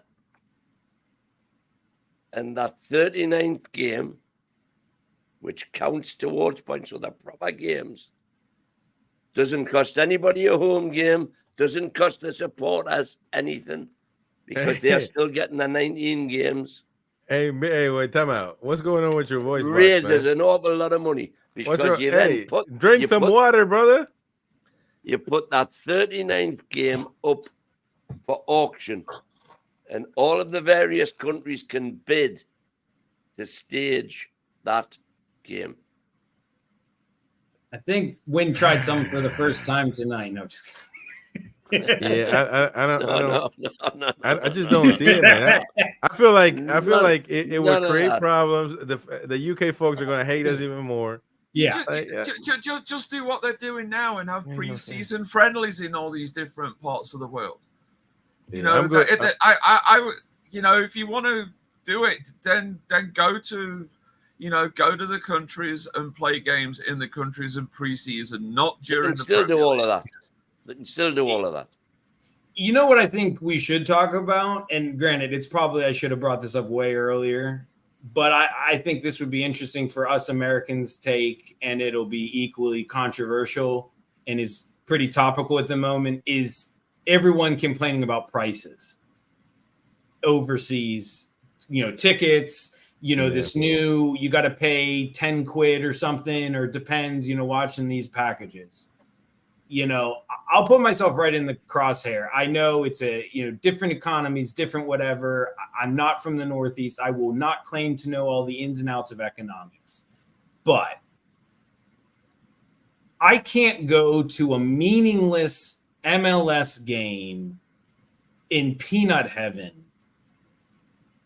And that 39th game, which counts towards points, so they're proper games, doesn't cost anybody a home game, doesn't cost the supporters anything, because they are still getting the 19 games. Hey, wait, time out. What's going on with your voice? Raises an awful lot of money, because you then drink some water, brother. You put that 39th game up for auction, and all of the various countries can bid to stage that game. I think Wyn tried something for the first time tonight. No, just kidding. Yeah, I just don't see it, man. I feel like it would create problems. The UK folks are going to hate us even more. Yeah, just do what they're doing now and have pre-season friendlies in all these different parts of the world. You know, you know, if you want to do it, then go to the countries and play games in the countries in pre-season, not during the. Still do all of that. They can still do all of that. You know what I think we should talk about? And granted, it's probably I should have brought this up way earlier, but I think this would be interesting for us Americans' take, and it'll be equally controversial and is pretty topical at the moment, is everyone complaining about prices overseas, tickets, this new, you got to pay 10 quid or something, or depends, watching these packages. I'll put myself right in the crosshair. I know it's different economies, different whatever. I'm not from the Northeast. I will not claim to know all the ins and outs of economics, but I can't go to a meaningless MLS game in peanut heaven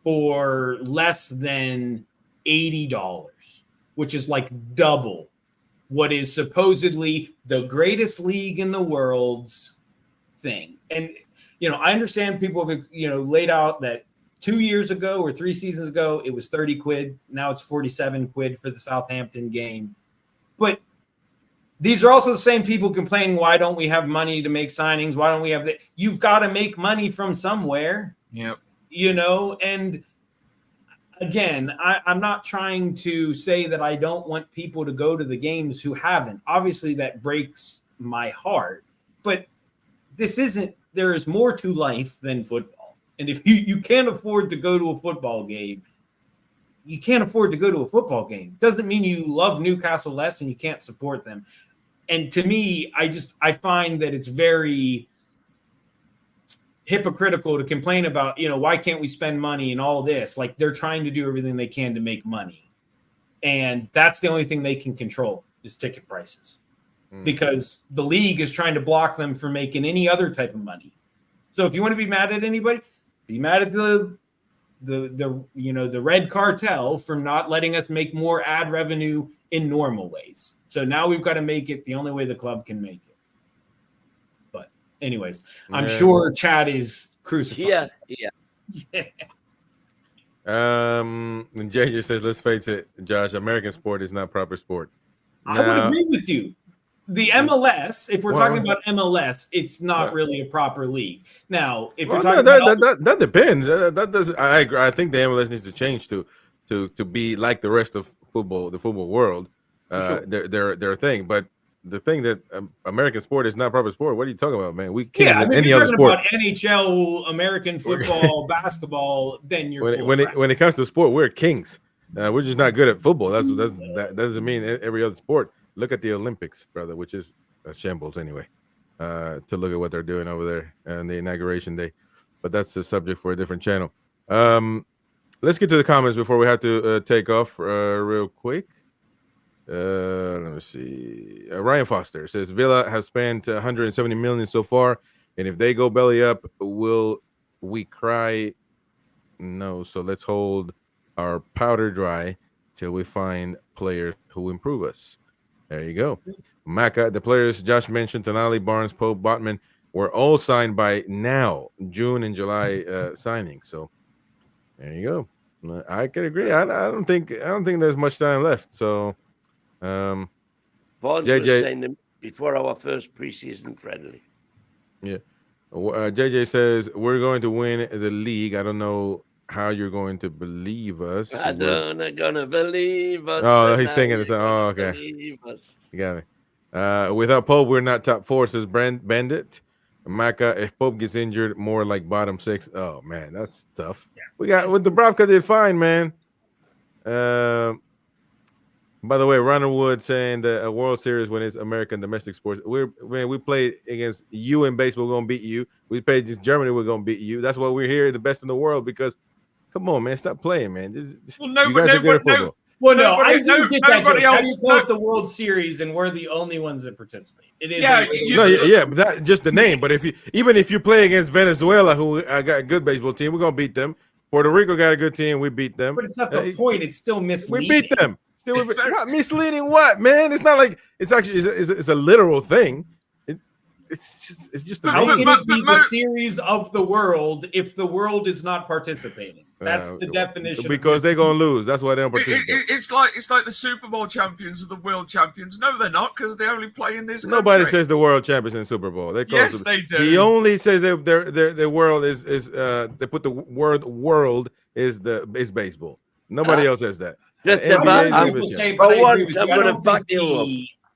for less than $80, which is like double what is supposedly the greatest league in the world's thing. And, I understand people have, laid out that 2 years ago or 3 seasons ago, it was 30 quid. Now it's 47 quid for the Southampton game. But these are also the same people complaining, why don't we have money to make signings? Why don't we have that? You've got to make money from somewhere. Yep. And again, I'm not trying to say that I don't want people to go to the games who haven't. Obviously, that breaks my heart. But there is more to life than football. And if you can't afford to go to a football game, you can't afford to go to a football game. It doesn't mean you love Newcastle less and you can't support them. And to me, I find that it's very hypocritical to complain about, why can't we spend money and all this? Like, they're trying to do everything they can to make money. And that's the only thing they can control is ticket prices, because the league is trying to block them from making any other type of money. So if you want to be mad at anybody, be mad at the red cartel for not letting us make more ad revenue in normal ways. So now we've got to make it the only way the club can make it. But anyways, I'm sure Chad is crucified. Yeah. And Jay just says, let's face it, Josh, American sport is not proper sport. I would agree with you. The MLS, if we're talking about MLS, it's not really a proper league. Now, if we're talking about that depends. That does. I agree. I think the MLS needs to change to be like the rest of football, the football world. Sure. Their thing. But the thing that American sport is not proper sport. What are you talking about, man? We can't. Yeah, if any you're other talking sport. about NHL, American football, basketball, then you're when it comes to sport, we're kings. We're just not good at football. That doesn't mean every other sport. Look at the Olympics, brother, which is a shambles anyway. To look at what they're doing over there on the inauguration day, but that's the subject for a different channel. Let's get to the comments before we have to take off real quick. Let me see. Ryan Foster says Villa has spent 170 million so far, and if they go belly up, will we cry? No. So let's hold our powder dry till we find players who improve us. There you go. Maka, the players Josh mentioned, Tonali, Barnes, Pope, Botman, were all signed by now, June and July signing. So there you go. I can agree. I don't think there's much time left. So Barnes JJ was signed before our first preseason friendly. Yeah. JJ says we're going to win the league. I don't know how you're going to believe us. I don't gonna believe us. Oh, he's singing the song. Oh, okay. You got me. Without Pope, we're not top 4, says Bandit. Maka, if Pope gets injured, more like bottom 6. Oh man, that's tough. Yeah. We got with Dubravka did fine, man. By the way, Ronald Wood saying that a World Series when it's American domestic sports. We played against you in baseball, we're gonna beat you. We played against Germany, we're gonna beat you. That's why we're here, the best in the world. Because come on, man, stop playing, man. Well, you guys are good at football. I do get that. How do you call it the World Series and we're the only ones that participate? It is. Yeah, but that's just the name. But even if you play against Venezuela, who got a good baseball team, we're gonna beat them. Puerto Rico got a good team, we beat them. But it's not the point. It's still misleading. We beat them. Not misleading what, man? It's not like it's actually it's a literal thing. It's just how can it be the series of the world if the world is not participating? That's the definition. Because they're gonna lose. That's why they don't participate. It's like the Super Bowl champions are the world champions. No, they're not, because they only play in this. Nobody says the world champions in Super Bowl. They do. He only says their world is they put the word world is baseball. Nobody else says that. Just the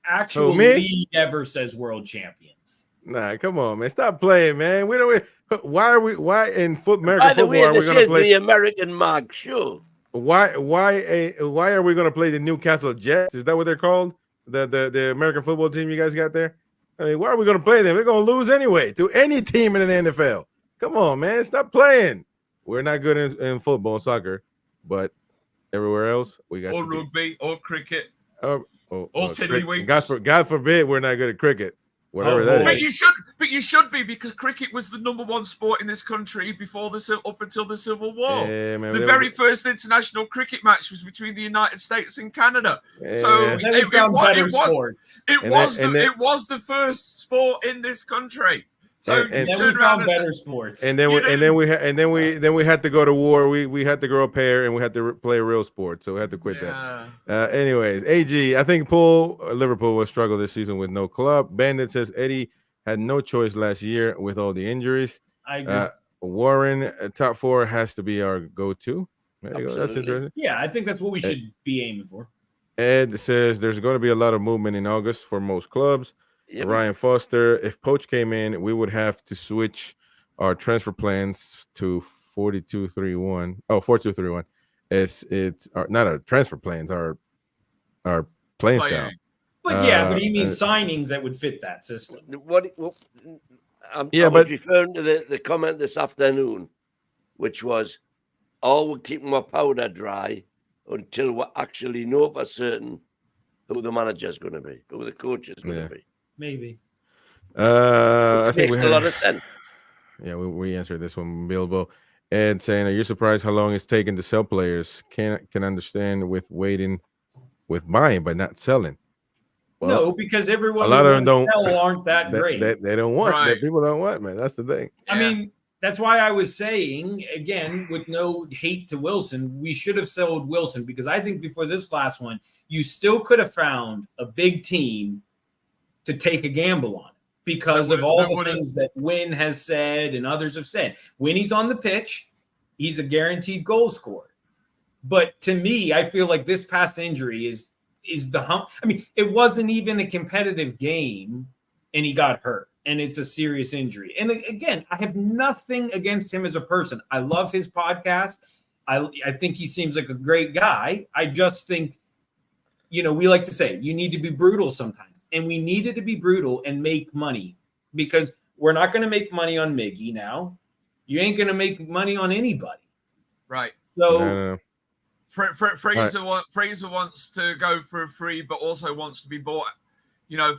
actual league ever says world champions. Nah, come on, man. Stop playing, man. Why in American football are we going to play the American Mag show? Why are we going to play the Newcastle Jets? Is that what they're called? The American football team you guys got there? I mean, why are we going to play them? We're going to lose anyway to any team in the NFL. Come on, man. Stop playing. We're not good in football, soccer, but everywhere else we got or rugby or cricket or tiddlywinks. God forbid we're not good at cricket. Whatever that is. But you should be, because cricket was the #1 sport in this country up until the Civil War. Yeah, man, the very first international cricket match was between the United States and Canada. Yeah. So it was the first sport in this country. So then we found better sports, and then we had to go to war. We had to grow up hair, and we had to play a real sport, so we had to quit that. Anyways, AG, I think Liverpool will struggle this season with no club. Bandit says Eddie had no choice last year with all the injuries. I agree. Warren, top 4 has to be our go-to. There you go. That's interesting. Yeah, I think that's what we should be aiming for. Ed says there's going to be a lot of movement in August for most clubs. Yep. Ryan Foster, if Poach came in, we would have to switch our transfer plans to 42-3-1. Oh, 4-2-3-1. It's not our transfer plans, our playing style. But he means signings that would fit that system. I was referring to the comment this afternoon, which was, we're keeping our powder dry until we actually know for certain who the manager's going to be, who the coach is going to be. Maybe. I think makes a lot of sense. Yeah, we answered this one, Bilbo. Ed saying, are you surprised how long it's taken to sell players? Can understand with waiting, with buying, but not selling. Well, no, because everyone a lot of them don't sell aren't that great. They don't want that. People don't want, man. That's the thing. I mean, that's why I was saying, again, with no hate to Wilson, we should have sold Wilson, because I think before this last one, you still could have found a big team to take a gamble on, because of all the things that Wyn has said and others have said. When he's on the pitch, he's a guaranteed goal scorer. But to me, I feel like this past injury is the hump. I mean, it wasn't even a competitive game, and he got hurt, and it's a serious injury. And again, I have nothing against him as a person. I love his podcast, I think he seems like a great guy. I just think, we like to say you need to be brutal sometimes, and we needed to be brutal and make money, because we're not going to make money on Miggy now. You ain't going to make money on anybody. Right. So No. Fraser wants to go for a free, but also wants to be bought,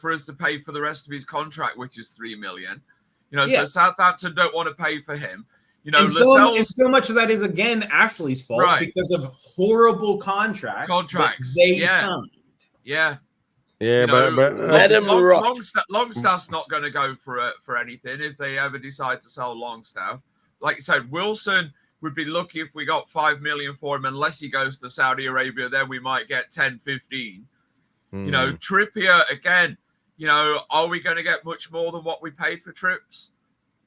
for us to pay for the rest of his contract, which is $3 million. So Southampton don't want to pay for him. And so much of that is, again, Ashley's fault, Right, because of horrible contracts they signed. Yeah. Yeah, but let him rot. Longstaff's not going to go for anything if they ever decide to sell Longstaff. Like you said, Wilson would be lucky if we got 5 million for him, unless he goes to Saudi Arabia. Then we might get 10, 15. Trippier again. Are we going to get much more than what we paid for Trips?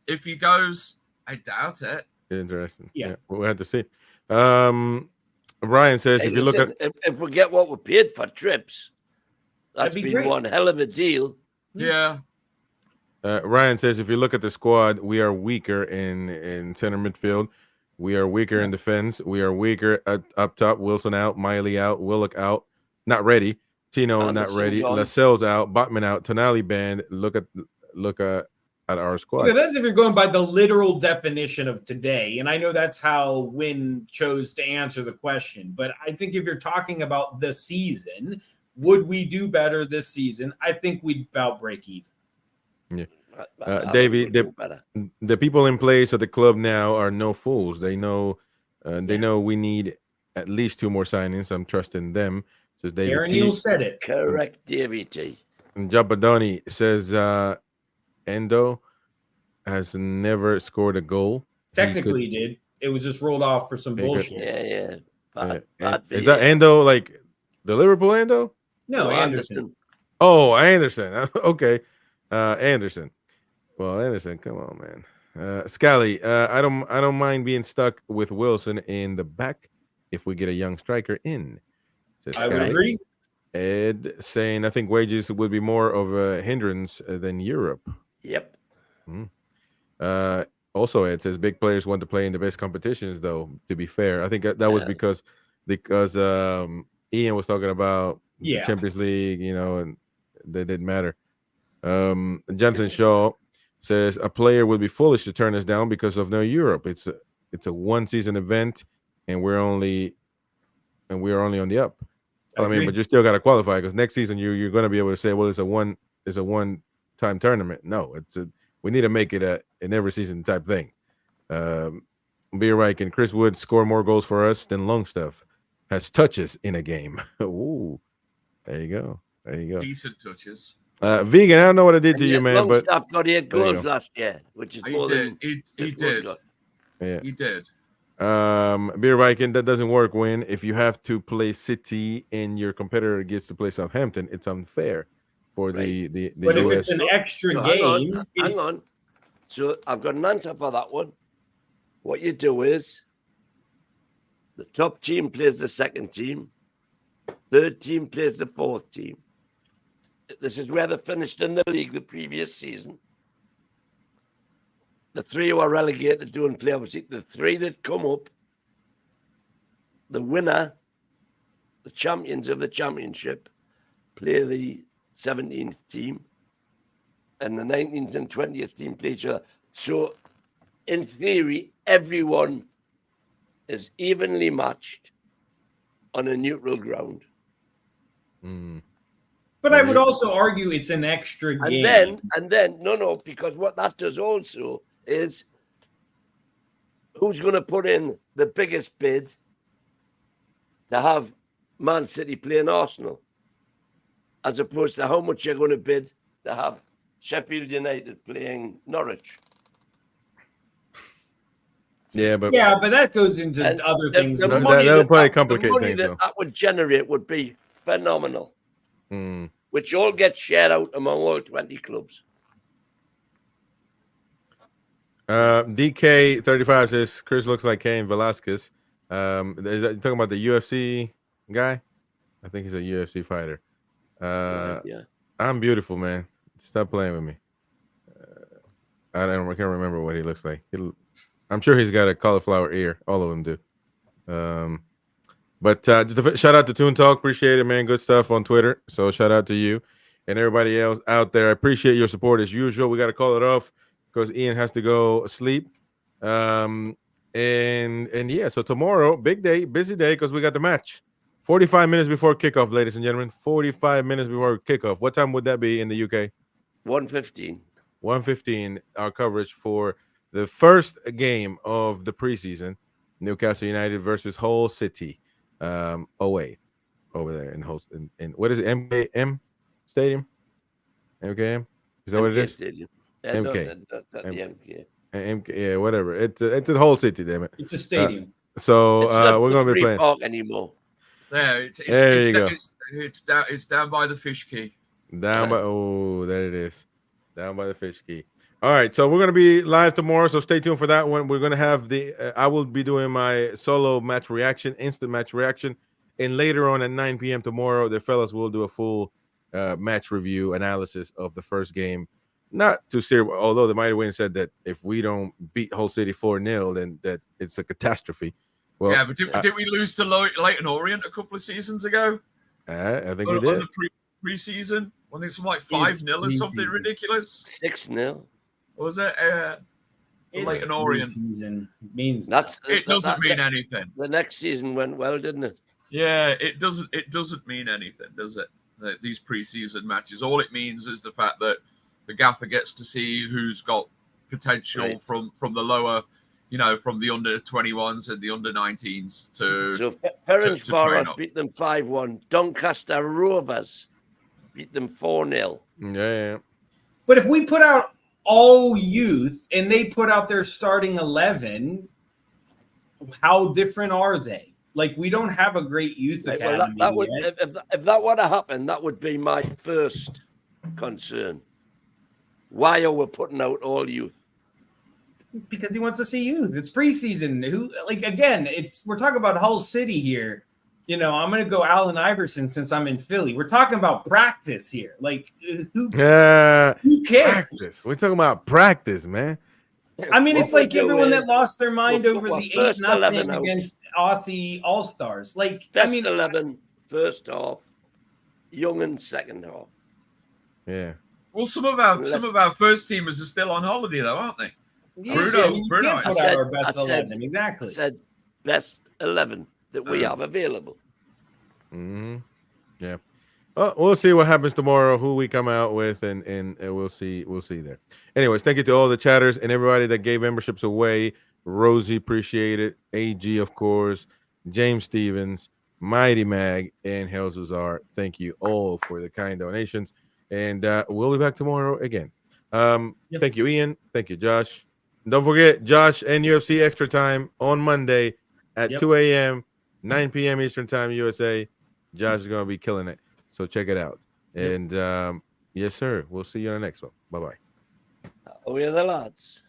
If he goes, I doubt it. Interesting. Yeah. We'll have to see. Ryan says, Hey, if you look at if we get what we paid for Trips, that's That'd be been great. one hell of a deal. Yeah. Ryan says, if you look at the squad, we are weaker in center midfield. We are weaker in defense. We are weaker up top. Wilson out, Miley out, Willock out, not ready. Tino Anderson not ready. gone. Lascelles out, Botman out, Tonali banned. Look at our squad. Okay, that's if you're going by the literal definition of today. And I know that's how Wyn chose to answer the question. But I think if you're talking about the season, would we do better this season? I think we'd about break even. Yeah. Davey, Davey, the people in place at the club now are no fools. They know we need at least 2 more signings. I'm trusting them. Says David Darren T. Neal said it. correct, Davey T. And Japadoni says Endo has never scored a goal. Technically, he did. It was just rolled off for some bullshit. Yeah. Bad Is that Endo like the Liverpool Endo? No, Anderson. Oh, Anderson. Okay. Anderson. Well, Anderson, come on, man. Scally, I don't mind being stuck with Wilson in the back if we get a young striker in. Says I would Scally. agree. Ed saying, I think wages would be more of a hindrance than Europe. Yep. Also, Ed says big players want to play in the best competitions, though, to be fair. I think that was because Ian was talking about the Champions League, and they didn't matter. Jonathan Shaw says a player would be foolish to turn us down because of no Europe. It's a one-season event, and we're only on the up. I mean, but you still got to qualify, because next season you're going to be able to say, well, it's a one-time tournament. No, we need to make it an every season type thing. Be right. Can Chris Wood score more goals for us than Longstaff has touches in a game? Ooh, there you go. Decent touches. Vegan, I don't know what I did to you, man. Longstaff But got 8 goals last year, which is more than he did. Yeah, He did. Beer Viking, that doesn't work. When if you have to play City and your competitor gets to play Southampton, it's unfair for the But US. if it's an extra hang game, on. So I've got an answer for that one. What you do is the top team plays the second team, third team plays the fourth team. This is where they finished in the league the previous season. The 3 who are relegated don't play, obviously. The 3 that come up, the winner, the champions of the championship, play the 17th team, and the 19th and 20th team play each other. So, in theory, everyone is evenly matched on a neutral ground. But I would also argue it's an extra game. And then, no, because what that does also is who's going to put in the biggest bid to have Man City playing Arsenal, as opposed to how much you're going to bid to have Sheffield United playing Norwich. Yeah, but that goes into other things. The that money would probably the complicate money things, that though. that would generate would be phenomenal, which all gets shared out among all 20 clubs. DK35 says Chris looks like Cain Velasquez. Is that you talking about the UFC guy? I think he's a UFC fighter. Yeah. I'm beautiful, man. Stop playing with me. I can't remember what he looks like. I'm sure he's got a cauliflower ear. All of them do. But just a shout out to Toon Talk. Appreciate it, man. Good stuff on Twitter. So shout out to you and everybody else out there. I appreciate your support as usual. We got to call it off because Ian has to go sleep. And yeah, so tomorrow, big day, busy day because we got the match. 45 minutes before kickoff, ladies and gentlemen. 45 minutes before kickoff. What time would that be in the UK? 1:15. 1:15. Our coverage for the first game of the preseason. Newcastle United versus Hull City. Away over there in Hull. In what is it? MKM Stadium? MKM? Is that what it is? Stadium. MK. MK. MK. Yeah, whatever. It's a Hull City, damn it. It's a stadium. So we're gonna be playing. Park anymore. There It's you go. It's down by the fish key. Down by there it is. Down by the fish key. All right, so we're gonna be live tomorrow, so stay tuned for that one. We're gonna have I will be doing my solo match reaction, instant match reaction, and later on at 9 p.m. tomorrow, the fellas will do a full match review analysis of the first game. Not too serious, although the Mighty Wyn said that if we don't beat Hull City 4-0, then that it's a catastrophe. Well, yeah, but did we lose to Leighton Orient a couple of seasons ago? I think we On did. the pre-season, I think something like 5-0 or something ridiculous. 6-0. Or was it Leighton Orient? Season means It doesn't mean anything. The next season went well, didn't it? Yeah, it doesn't. It doesn't mean anything, does it? These pre-season matches. All it means is the fact that the gaffer gets to see who's got potential from the lower, from the under 21s and the under 19s to. So Ferencváros beat them 5-1. Doncaster Rovers beat them 4-0. Yeah. But if we put out all youth and they put out their starting 11, how different are they? Like, we don't have a great youth academy. Well, if that were to happen, that would be my first concern. Why are we putting out all youth? Because he wants to see youth. It's preseason. We're talking about Hull City here. I'm going to go Allen Iverson since I'm in Philly. We're talking about practice here. Like, who cares? Practice. We're talking about practice, man. I mean, it's like everyone that lost their mind over the 8-0 against Aussie All-Stars. Like, Best 11, first half, young and second half. Yeah. Well, some of our first teamers are still on holiday, though, aren't they? Yeah, Bruno. Put out our best 11. Exactly. I said best 11 that we have available. Mm-hmm. Yeah. Well, we'll see what happens tomorrow, who we come out with, and we'll see there. Anyways, thank you to all the chatters and everybody that gave memberships away. Rosie, appreciate it. AG, of course. James Stevens, Mighty Mag, and Helzazar. Thank you all for the kind donations. And we'll be back tomorrow again. Thank you, Ian. Thank you, Josh. And don't forget, Josh and UFC Extra Time on Monday at 2 a.m., 9 p.m. Eastern Time, USA. Josh is going to be killing it. So check it out. And yes, sir. We'll see you on the next one. Bye-bye. We're the lads.